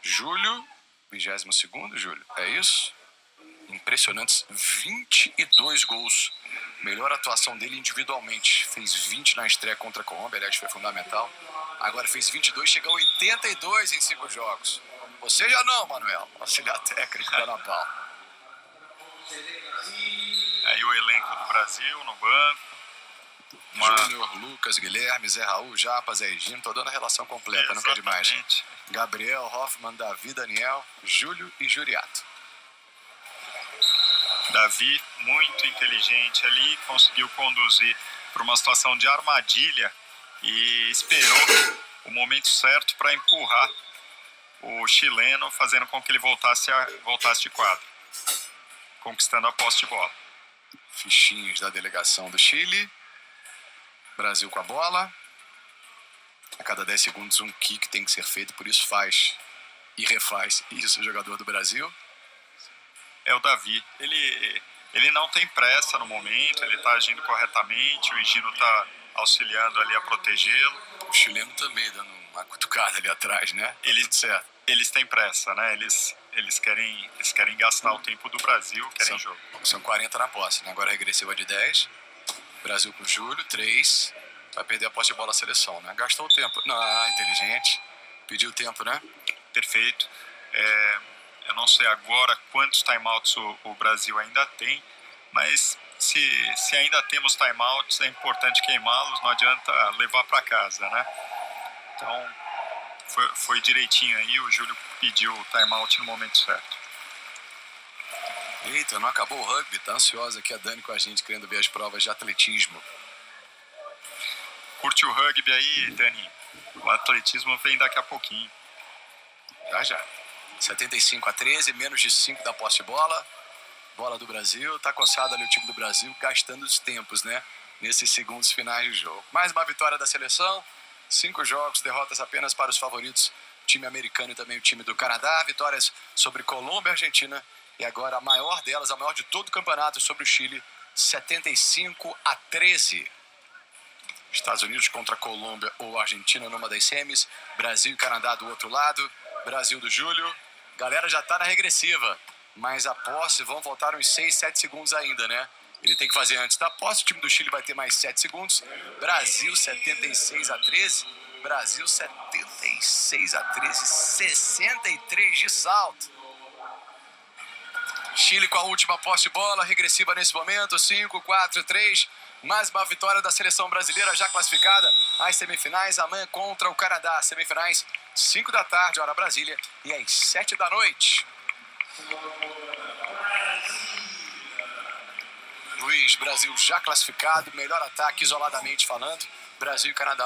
Júlio, 22º, Júlio. É isso? Impressionantes 22 gols Melhor atuação dele individualmente. Fez 20 na estreia contra a Colômbia, aliás, foi fundamental. Agora fez 22, chega a 82 em 5 jogos. Ou seja, não, Manuel. Auxiliar técnico da Ana Paula. Aí o elenco do Brasil no banco. Júnior, Lucas, Guilherme, Zé Raul, Japa, Zé Egino. Tô dando a relação completa, nunca é demais. Gabriel, Hoffman, Davi, Daniel, Júlio e Juriato. Davi, muito inteligente ali, conseguiu conduzir para uma situação de armadilha e esperou o momento certo para empurrar o chileno, fazendo com que ele voltasse de quadro, conquistando a posse de bola. Fichinhas da delegação do Chile. Brasil com a bola. A cada 10 segundos um kick tem que ser feito, por isso faz e refaz isso o jogador do Brasil. É o Davi. Ele não tem pressa no momento, ele está agindo corretamente, o Higino está auxiliando ali a protegê-lo. O chileno também dando uma cutucada ali atrás, né? Eles têm pressa, né? Eles querem gastar o tempo do Brasil, querem jogo. São 40 na posse, né? Agora a regressiva de 10. Brasil com Júlio, 3. Vai perder a posse de bola a seleção, né? Gastou o tempo. Não, inteligente. Pediu tempo, né? Perfeito. Eu não sei agora quantos timeouts o Brasil ainda tem, mas se ainda temos timeouts, é importante queimá-los, não adianta levar para casa, né? Então, foi direitinho aí, o Júlio pediu o timeout no momento certo. Eita, não acabou o rugby, tá ansiosa aqui a Dani com a gente, querendo ver as provas de atletismo. Curte o rugby aí, Dani? O atletismo vem daqui a pouquinho. Já. 75-13, menos de 5 da posse de bola. Bola do Brasil, tá coçado ali o time do Brasil, gastando os tempos, né? Nesses segundos finais de jogo. Mais uma vitória da seleção, 5 jogos, derrotas apenas para os favoritos, time americano e também o time do Canadá. Vitórias sobre Colômbia e Argentina. E agora a maior delas, a maior de todo o campeonato, sobre o Chile, 75-13. Estados Unidos contra Colômbia ou Argentina numa das semis. Brasil e Canadá do outro lado. Brasil do Júlio. Galera já tá na regressiva. Mas a posse vão voltar uns 6, 7 segundos ainda, né? Ele tem que fazer antes da posse. O time do Chile vai ter mais 7 segundos. Brasil 76-13. Brasil 76-13. 63 de salto. Chile com a última posse de bola, regressiva nesse momento, 5, 4, 3. Mais uma vitória da seleção brasileira já classificada às semifinais, amanhã contra o Canadá. Semifinais, 5 da tarde, hora Brasília, e às 7 da noite. Luiz, Brasil já classificado, melhor ataque isoladamente falando. Brasil e Canadá.